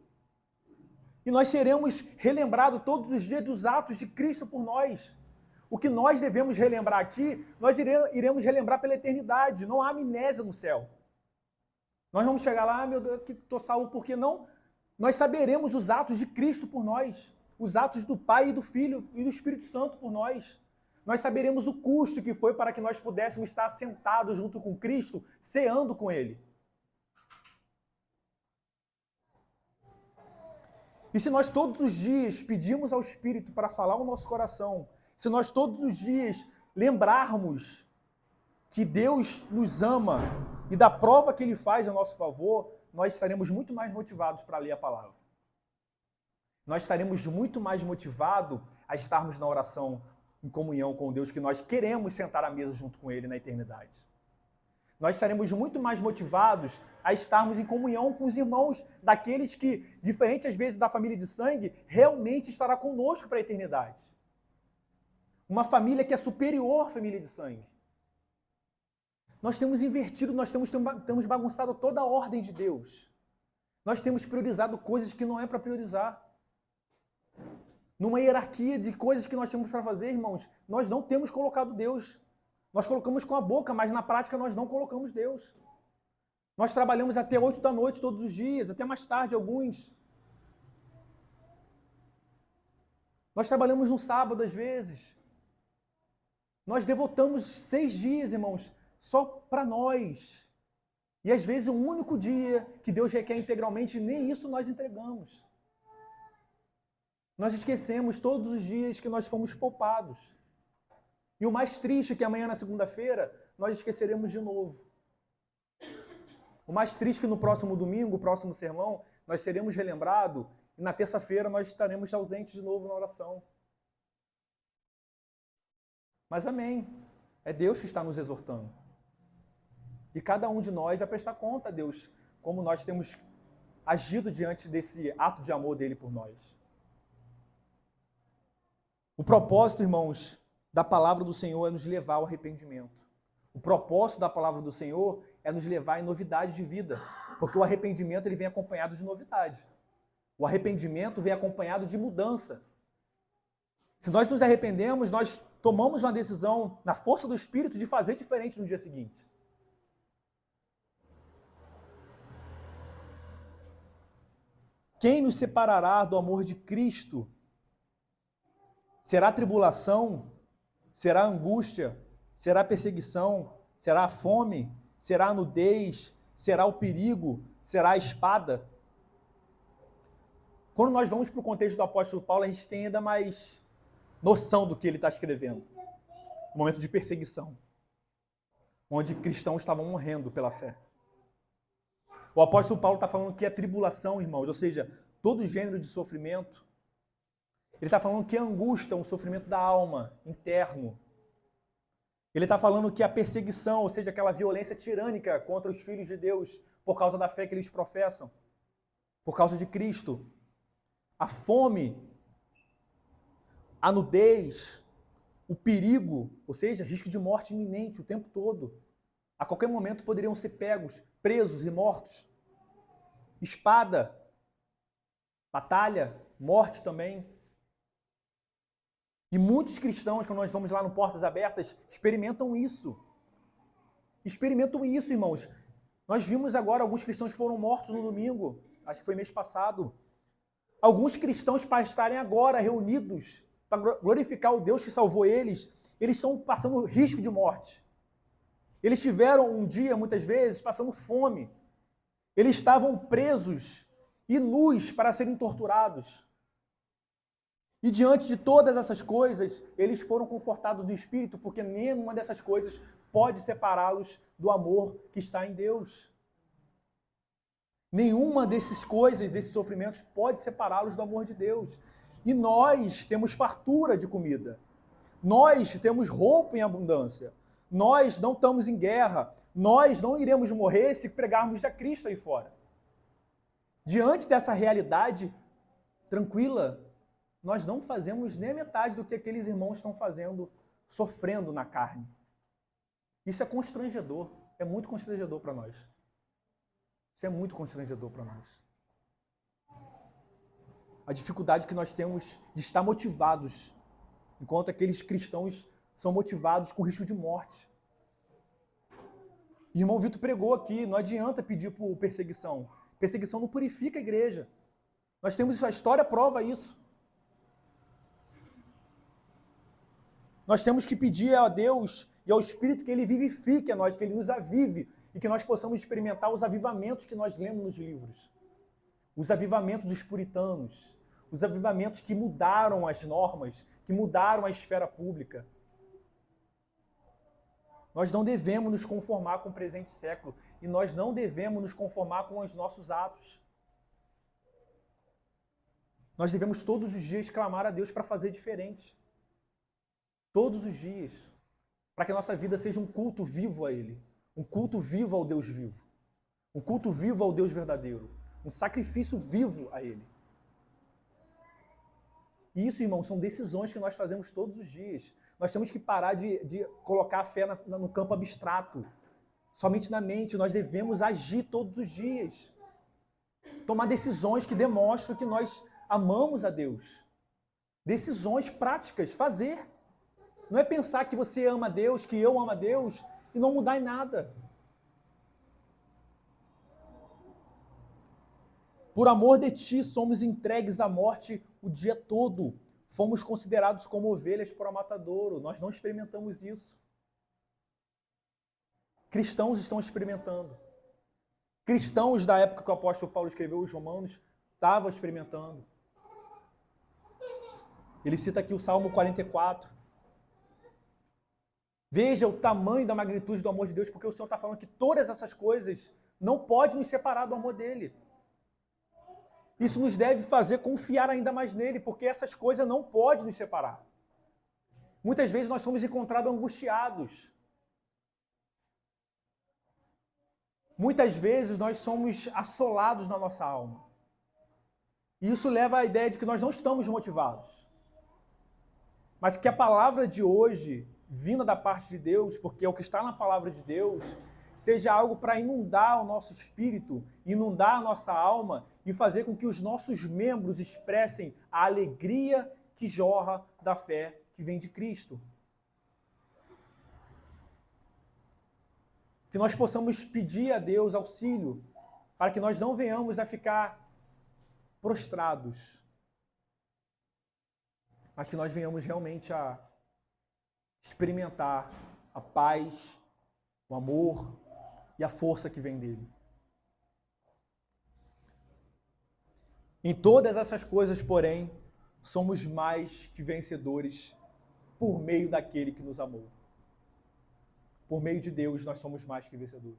E nós seremos relembrados todos os dias dos atos de Cristo por nós. O que nós devemos relembrar aqui, nós iremos relembrar pela eternidade. Não há amnésia no céu. Nós vamos chegar lá, meu Deus, que estou salvo, por que não? Nós saberemos os atos de Cristo por nós. Os atos do Pai e do Filho e do Espírito Santo por nós. Nós saberemos o custo que foi para que nós pudéssemos estar sentados junto com Cristo, ceando com Ele. E se nós todos os dias pedimos ao Espírito para falar o nosso coração, se nós todos os dias lembrarmos que Deus nos ama e da prova que Ele faz a nosso favor, nós estaremos muito mais motivados para ler a palavra. Nós estaremos muito mais motivados a estarmos na oração em comunhão com Deus, que nós queremos sentar à mesa junto com Ele na eternidade. Nós estaremos muito mais motivados a estarmos em comunhão com os irmãos, daqueles que, diferente às vezes da família de sangue, realmente estará conosco para a eternidade. Uma família que é superior à família de sangue. Nós temos invertido, nós temos bagunçado toda a ordem de Deus. Nós temos priorizado coisas que não é para priorizar. Numa hierarquia de coisas que nós temos para fazer, irmãos, nós não temos colocado Deus. Nós colocamos com a boca, mas na prática nós não colocamos Deus. Nós trabalhamos até 8 da noite todos os dias, até mais tarde alguns. Nós trabalhamos no sábado às vezes. Nós devotamos 6 dias, irmãos, só para nós. E às vezes o único dia que Deus requer integralmente, nem isso nós entregamos. Nós esquecemos todos os dias que nós fomos poupados. E o mais triste é que amanhã, na segunda-feira, nós esqueceremos de novo. O mais triste é que no próximo domingo, o próximo sermão, nós seremos relembrados e na terça-feira nós estaremos ausentes de novo na oração. Mas amém. É Deus que está nos exortando. E cada um de nós vai prestar conta a Deus, como nós temos agido diante desse ato de amor dele por nós. O propósito, irmãos, da palavra do Senhor é nos levar ao arrependimento. O propósito da palavra do Senhor é nos levar em novidade de vida, porque o arrependimento ele vem acompanhado de novidade. O arrependimento vem acompanhado de mudança. Se nós nos arrependemos, nós tomamos uma decisão na força do Espírito de fazer diferente no dia seguinte. Quem nos separará do amor de Cristo? Será tribulação? Será angústia? Será perseguição? Será a fome? Será a nudez? Será o perigo? Será a espada? Quando nós vamos para o contexto do apóstolo Paulo, a gente tem ainda mais noção do que ele está escrevendo. Um momento de perseguição, onde cristãos estavam morrendo pela fé. O apóstolo Paulo está falando que é tribulação, irmãos, ou seja, todo gênero de sofrimento. Ele está falando que a angústia é um sofrimento da alma, interno. Ele está falando que a perseguição, ou seja, aquela violência tirânica contra os filhos de Deus, por causa da fé que eles professam, por causa de Cristo. A fome, a nudez, o perigo, ou seja, risco de morte iminente o tempo todo. A qualquer momento poderiam ser pegos, presos e mortos. Espada, batalha, morte também. E muitos cristãos, quando nós vamos lá no Portas Abertas, experimentam isso. Experimentam isso, irmãos. Nós vimos agora alguns cristãos que foram mortos no domingo, acho que foi mês passado. Alguns cristãos, para estarem agora reunidos, para glorificar o Deus que salvou eles estão passando risco de morte. Eles tiveram um dia, muitas vezes, passando fome. Eles estavam presos e nus para serem torturados. E diante de todas essas coisas, eles foram confortados do Espírito, porque nenhuma dessas coisas pode separá-los do amor que está em Deus. Nenhuma dessas coisas, desses sofrimentos, pode separá-los do amor de Deus. E nós temos fartura de comida. Nós temos roupa em abundância. Nós não estamos em guerra. Nós não iremos morrer se pregarmos a Cristo aí fora. Diante dessa realidade tranquila, nós não fazemos nem a metade do que aqueles irmãos estão fazendo, sofrendo na carne. Isso é constrangedor. É muito constrangedor para nós. Isso é muito constrangedor para nós. A dificuldade que nós temos de estar motivados, enquanto aqueles cristãos são motivados com risco de morte. O irmão Vitor pregou aqui, não adianta pedir por perseguição. Perseguição não purifica a igreja. Nós temos isso, a história prova isso. Nós temos que pedir a Deus e ao Espírito que Ele vivifique a nós, que Ele nos avive e que nós possamos experimentar os avivamentos que nós lemos nos livros. Os avivamentos dos puritanos, os avivamentos que mudaram as normas, que mudaram a esfera pública. Nós não devemos nos conformar com o presente século e nós não devemos nos conformar com os nossos atos. Nós devemos todos os dias clamar a Deus para fazer diferente. Todos os dias. Para que a nossa vida seja um culto vivo a Ele. Um culto vivo ao Deus vivo. Um culto vivo ao Deus verdadeiro. Um sacrifício vivo a Ele. E isso, irmãos, são decisões que nós fazemos todos os dias. Nós temos que parar de colocar a fé no campo abstrato. Somente na mente. Nós devemos agir todos os dias. Tomar decisões que demonstram que nós amamos a Deus. Decisões práticas. Fazer. Não é pensar que você ama a Deus, que eu amo a Deus e não mudar em nada. Por amor de ti, somos entregues à morte o dia todo. Fomos considerados como ovelhas para o matadouro. Nós não experimentamos isso. Cristãos estão experimentando. Cristãos da época que o apóstolo Paulo escreveu os Romanos estavam experimentando. Ele cita aqui o Salmo 44. Veja o tamanho da magnitude do amor de Deus, porque o Senhor está falando que todas essas coisas não podem nos separar do amor dele. Isso nos deve fazer confiar ainda mais nele, porque essas coisas não podem nos separar. Muitas vezes nós somos encontrados angustiados. Muitas vezes nós somos assolados na nossa alma. E isso leva à ideia de que nós não estamos motivados. Mas que a palavra de hoje, vinda da parte de Deus, porque é o que está na palavra de Deus, seja algo para inundar o nosso espírito, inundar a nossa alma e fazer com que os nossos membros expressem a alegria que jorra da fé que vem de Cristo. Que nós possamos pedir a Deus auxílio para que nós não venhamos a ficar prostrados, mas que nós venhamos realmente a experimentar a paz, o amor e a força que vem dele. Em todas essas coisas, porém, somos mais que vencedores por meio daquele que nos amou. Por meio de Deus, nós somos mais que vencedores.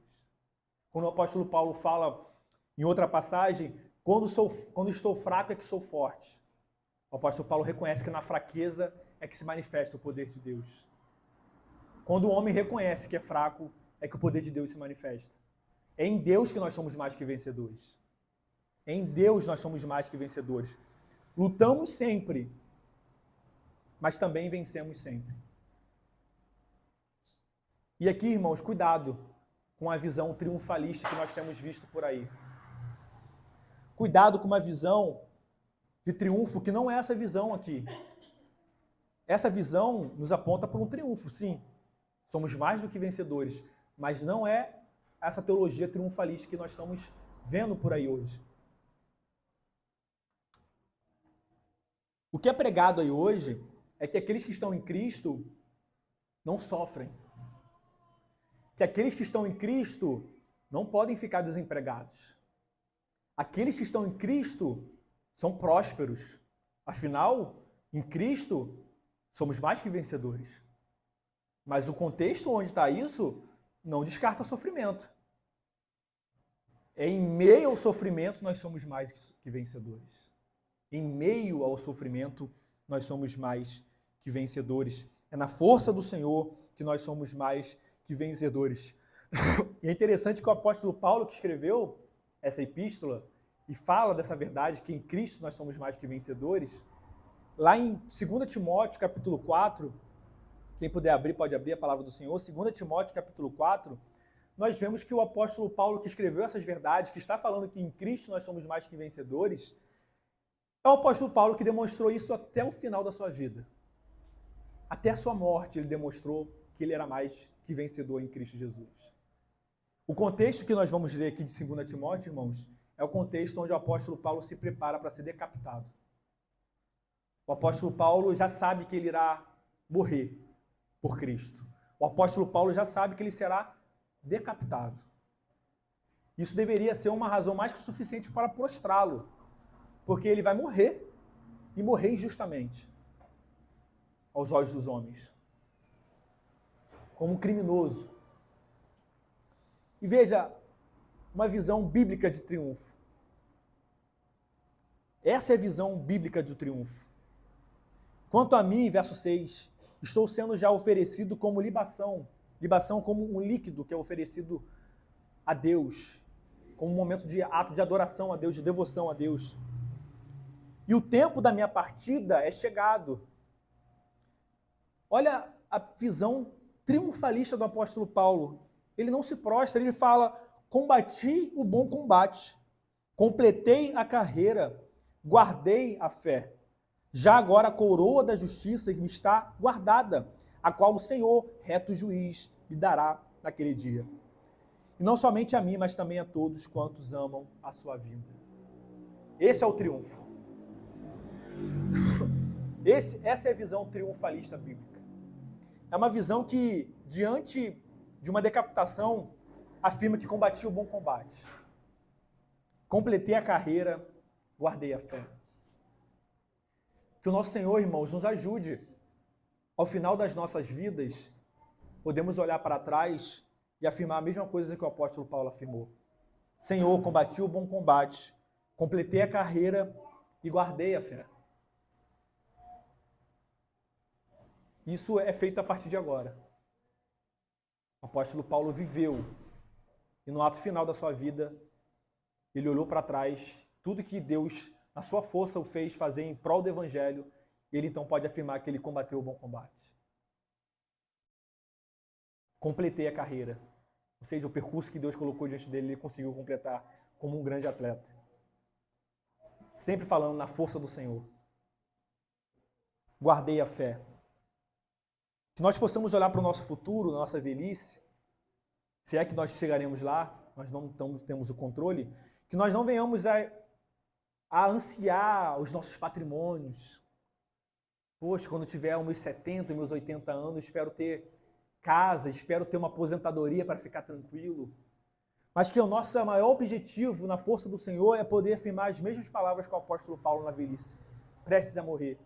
Quando o apóstolo Paulo fala em outra passagem, quando estou fraco é que sou forte. O apóstolo Paulo reconhece que na fraqueza é que se manifesta o poder de Deus. Quando o homem reconhece que é fraco, é que o poder de Deus se manifesta. É em Deus que nós somos mais que vencedores. É em Deus nós somos mais que vencedores. Lutamos sempre, mas também vencemos sempre. E aqui, irmãos, cuidado com a visão triunfalista que nós temos visto por aí. Cuidado com uma visão de triunfo que não é essa visão aqui. Essa visão nos aponta para um triunfo, sim. Somos mais do que vencedores, mas não é essa teologia triunfalista que nós estamos vendo por aí hoje. O que é pregado aí hoje é que aqueles que estão em Cristo não sofrem. Que aqueles que estão em Cristo não podem ficar desempregados. Aqueles que estão em Cristo são prósperos. Afinal, Em Cristo, somos mais que vencedores. Mas o contexto onde está isso não descarta sofrimento. É em meio ao sofrimento nós somos mais que vencedores. Em meio ao sofrimento nós somos mais que vencedores. É na força do Senhor que nós somos mais que vencedores. E é interessante que o apóstolo Paulo, que escreveu essa epístola e fala dessa verdade, que em Cristo nós somos mais que vencedores, lá em 2 Timóteo, capítulo 4, quem puder abrir, pode abrir a palavra do Senhor, 2 Timóteo, capítulo 4, nós vemos que o apóstolo Paulo, que escreveu essas verdades, que está falando que em Cristo nós somos mais que vencedores, é o apóstolo Paulo que demonstrou isso até o final da sua vida. Até a sua morte ele demonstrou que ele era mais que vencedor em Cristo Jesus. O contexto que nós vamos ler aqui de 2 Timóteo, irmãos, é o contexto onde o apóstolo Paulo se prepara para ser decapitado. O apóstolo Paulo já sabe que ele irá morrer por Cristo. O apóstolo Paulo já sabe que ele será decapitado. Isso deveria ser uma razão mais que suficiente para prostrá-lo, porque ele vai morrer e morrer injustamente aos olhos dos homens, como um criminoso. E veja, uma visão bíblica de triunfo. Essa é a visão bíblica do triunfo. Quanto a mim, verso 6, estou sendo já oferecido como libação. Libação como um líquido que é oferecido a Deus, como um momento de ato de adoração a Deus, de devoção a Deus. E o tempo da minha partida é chegado. Olha a visão triunfalista do apóstolo Paulo. Ele não se prostra, ele fala: combati o bom combate, completei a carreira, guardei a fé. Já agora a coroa da justiça me está guardada, a qual o Senhor, reto juiz, me dará naquele dia. E não somente a mim, mas também a todos quantos amam a sua vida. Esse é o triunfo. Essa é a visão triunfalista bíblica. É uma visão que, diante de uma decapitação, afirma que combati o bom combate. Completei a carreira, guardei a fé. Que o nosso Senhor, irmãos, nos ajude, ao final das nossas vidas, podemos olhar para trás e afirmar a mesma coisa que o apóstolo Paulo afirmou. Senhor, combati o bom combate, completei a carreira e guardei a fé. Isso é feito a partir de agora. O apóstolo Paulo viveu e no ato final da sua vida, ele olhou para trás, tudo que Deus, na sua força, o fez fazer em prol do evangelho, e ele então pode afirmar que ele combateu o bom combate. Completei a carreira. Ou seja, o percurso que Deus colocou diante dele, ele conseguiu completar como um grande atleta. Sempre falando na força do Senhor. Guardei a fé. Que nós possamos olhar para o nosso futuro, nossa velhice, se é que nós chegaremos lá, nós não temos o controle, que nós não venhamos a ansiar os nossos patrimônios. Poxa, quando tiver meus 70, meus 80 anos, espero ter casa, espero ter uma aposentadoria para ficar tranquilo. Mas que o nosso maior objetivo na força do Senhor é poder afirmar as mesmas palavras que o apóstolo Paulo na velhice, prestes a morrer.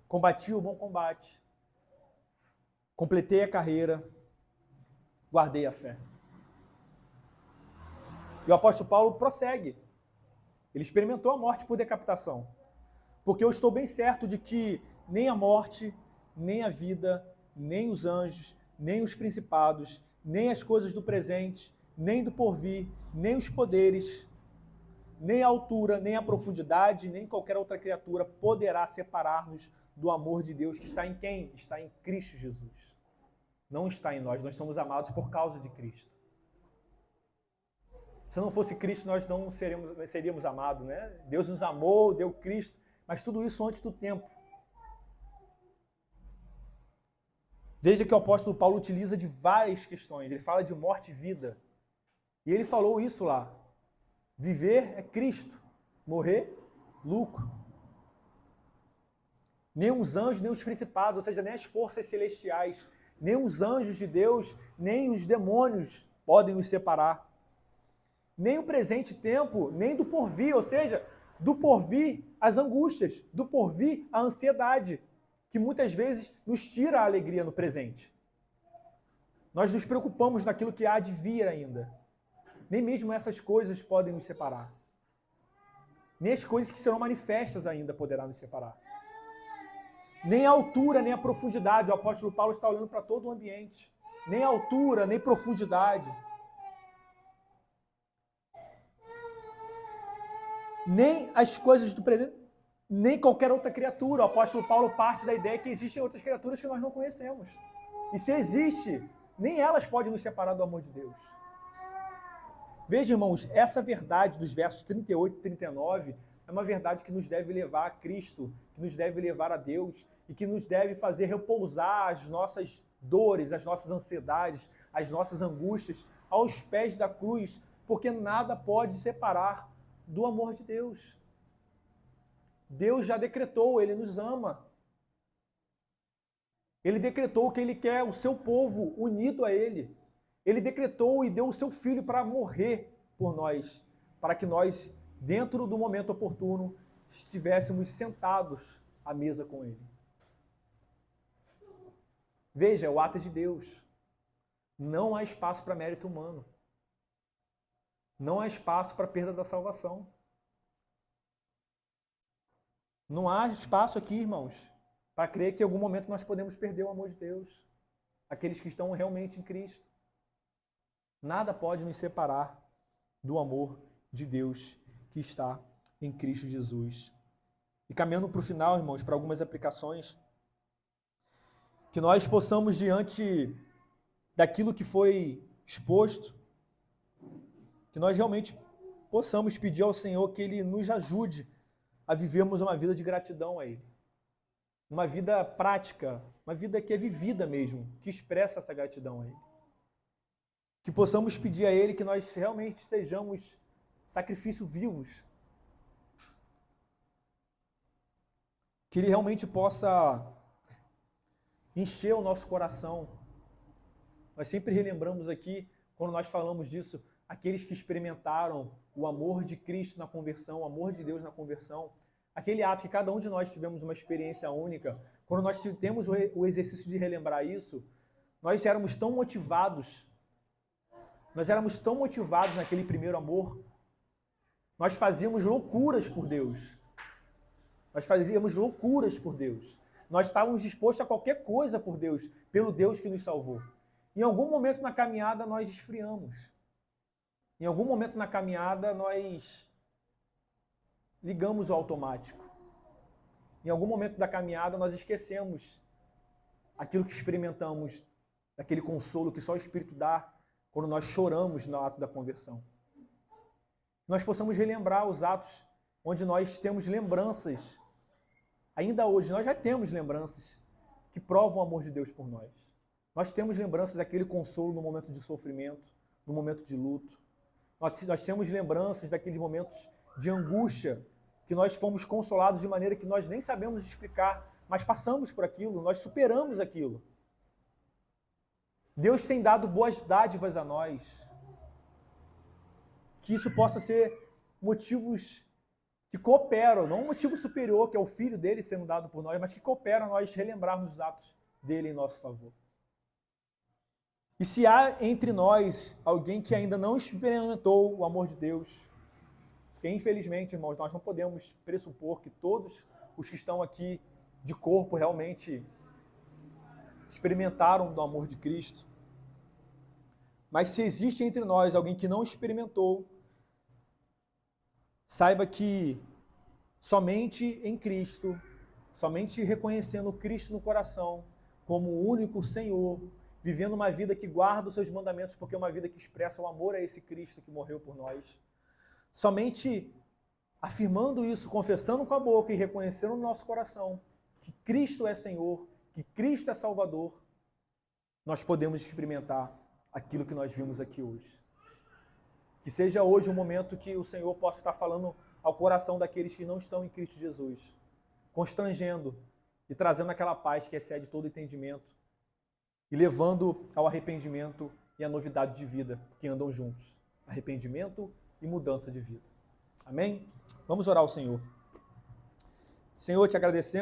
Combati o bom combate, completei a carreira, guardei a fé. E o apóstolo Paulo prossegue. Ele experimentou a morte por decapitação. Porque eu estou bem certo de que nem a morte, nem a vida, nem os anjos, nem os principados, nem as coisas do presente, nem do porvir, nem os poderes, nem a altura, nem a profundidade, nem qualquer outra criatura poderá separar-nos do amor de Deus que está em quem? Está em Cristo Jesus. Não está em nós, nós somos amados por causa de Cristo. Se não fosse Cristo, nós não seríamos amados, né? Deus nos amou, deu Cristo, mas tudo isso antes do tempo. Veja que o apóstolo Paulo utiliza de várias questões. Ele fala de morte e vida. E ele falou isso lá. Viver é Cristo. Morrer, lucro. Nem os anjos, nem os principados, ou seja, nem as forças celestiais, nem os anjos de Deus, nem os demônios podem nos separar. Nem o presente tempo, nem do porvir, ou seja, do porvir as angústias, do porvir a ansiedade, que muitas vezes nos tira a alegria no presente. Nós nos preocupamos naquilo que há de vir ainda. Nem mesmo essas coisas podem nos separar. Nem as coisas que serão manifestas ainda poderá nos separar. Nem a altura, nem a profundidade. O apóstolo Paulo está olhando para todo o ambiente. Nem a altura, nem profundidade. Nem as coisas do presente, nem qualquer outra criatura. O apóstolo Paulo parte da ideia que existem outras criaturas que nós não conhecemos. E se existe, nem elas podem nos separar do amor de Deus. Veja, irmãos, essa verdade dos versos 38 e 39 é uma verdade que nos deve levar a Cristo, que nos deve levar a Deus e que nos deve fazer repousar as nossas dores, as nossas ansiedades, as nossas angústias aos pés da cruz, porque nada pode separar do amor de Deus. Deus já decretou, Ele nos ama. Ele decretou que Ele quer o seu povo unido a Ele. Ele decretou e deu o seu Filho para morrer por nós, para que nós, dentro do momento oportuno, estivéssemos sentados à mesa com Ele. Veja, o ato é de Deus. Não há espaço para mérito humano. Não há espaço para perda da salvação. Não há espaço aqui, irmãos, para crer que em algum momento nós podemos perder o amor de Deus. Aqueles que estão realmente em Cristo. Nada pode nos separar do amor de Deus que está em Cristo Jesus. E caminhando para o final, irmãos, para algumas aplicações, que nós possamos, diante daquilo que foi exposto, que nós realmente possamos pedir ao Senhor que Ele nos ajude a vivermos uma vida de gratidão a Ele. Uma vida prática, uma vida que é vivida mesmo, que expressa essa gratidão a Ele. Que possamos pedir a Ele que nós realmente sejamos sacrifícios vivos. Que Ele realmente possa encher o nosso coração. Nós sempre relembramos aqui, quando nós falamos disso, aqueles que experimentaram o amor de Cristo na conversão, o amor de Deus na conversão, aquele ato que cada um de nós tivemos uma experiência única, quando nós temos o exercício de relembrar isso, nós éramos tão motivados naquele primeiro amor, nós fazíamos loucuras por Deus. Nós estávamos dispostos a qualquer coisa por Deus, pelo Deus que nos salvou. Em algum momento na caminhada nós esfriamos. Em algum momento na caminhada nós ligamos o automático. Em algum momento da caminhada nós esquecemos aquilo que experimentamos, daquele consolo que só o Espírito dá quando nós choramos no ato da conversão. Nós possamos relembrar os atos onde nós temos lembranças. Ainda hoje nós já temos lembranças que provam o amor de Deus por nós. Nós temos lembranças daquele consolo no momento de sofrimento, no momento de luto. Nós temos lembranças daqueles momentos de angústia, que nós fomos consolados de maneira que nós nem sabemos explicar, mas passamos por aquilo, nós superamos aquilo. Deus tem dado boas dádivas a nós. Que isso possa ser motivos que cooperam, não um motivo superior, que é o Filho dele sendo dado por nós, mas que cooperam a nós relembrarmos os atos dele em nosso favor. E se há entre nós alguém que ainda não experimentou o amor de Deus, porque infelizmente, irmãos, nós não podemos pressupor que todos os que estão aqui de corpo realmente experimentaram do amor de Cristo. Mas se existe entre nós alguém que não experimentou, saiba que somente em Cristo, somente reconhecendo Cristo no coração como o único Senhor, vivendo uma vida que guarda os seus mandamentos, porque é uma vida que expressa o amor a esse Cristo que morreu por nós. Somente afirmando isso, confessando com a boca e reconhecendo no nosso coração que Cristo é Senhor, que Cristo é Salvador, nós podemos experimentar aquilo que nós vimos aqui hoje. Que seja hoje um momento que o Senhor possa estar falando ao coração daqueles que não estão em Cristo Jesus, constrangendo e trazendo aquela paz que excede todo entendimento e levando ao arrependimento e à novidade de vida que andam juntos. Arrependimento e mudança de vida. Amém? Vamos orar ao Senhor. Senhor, te agradecemos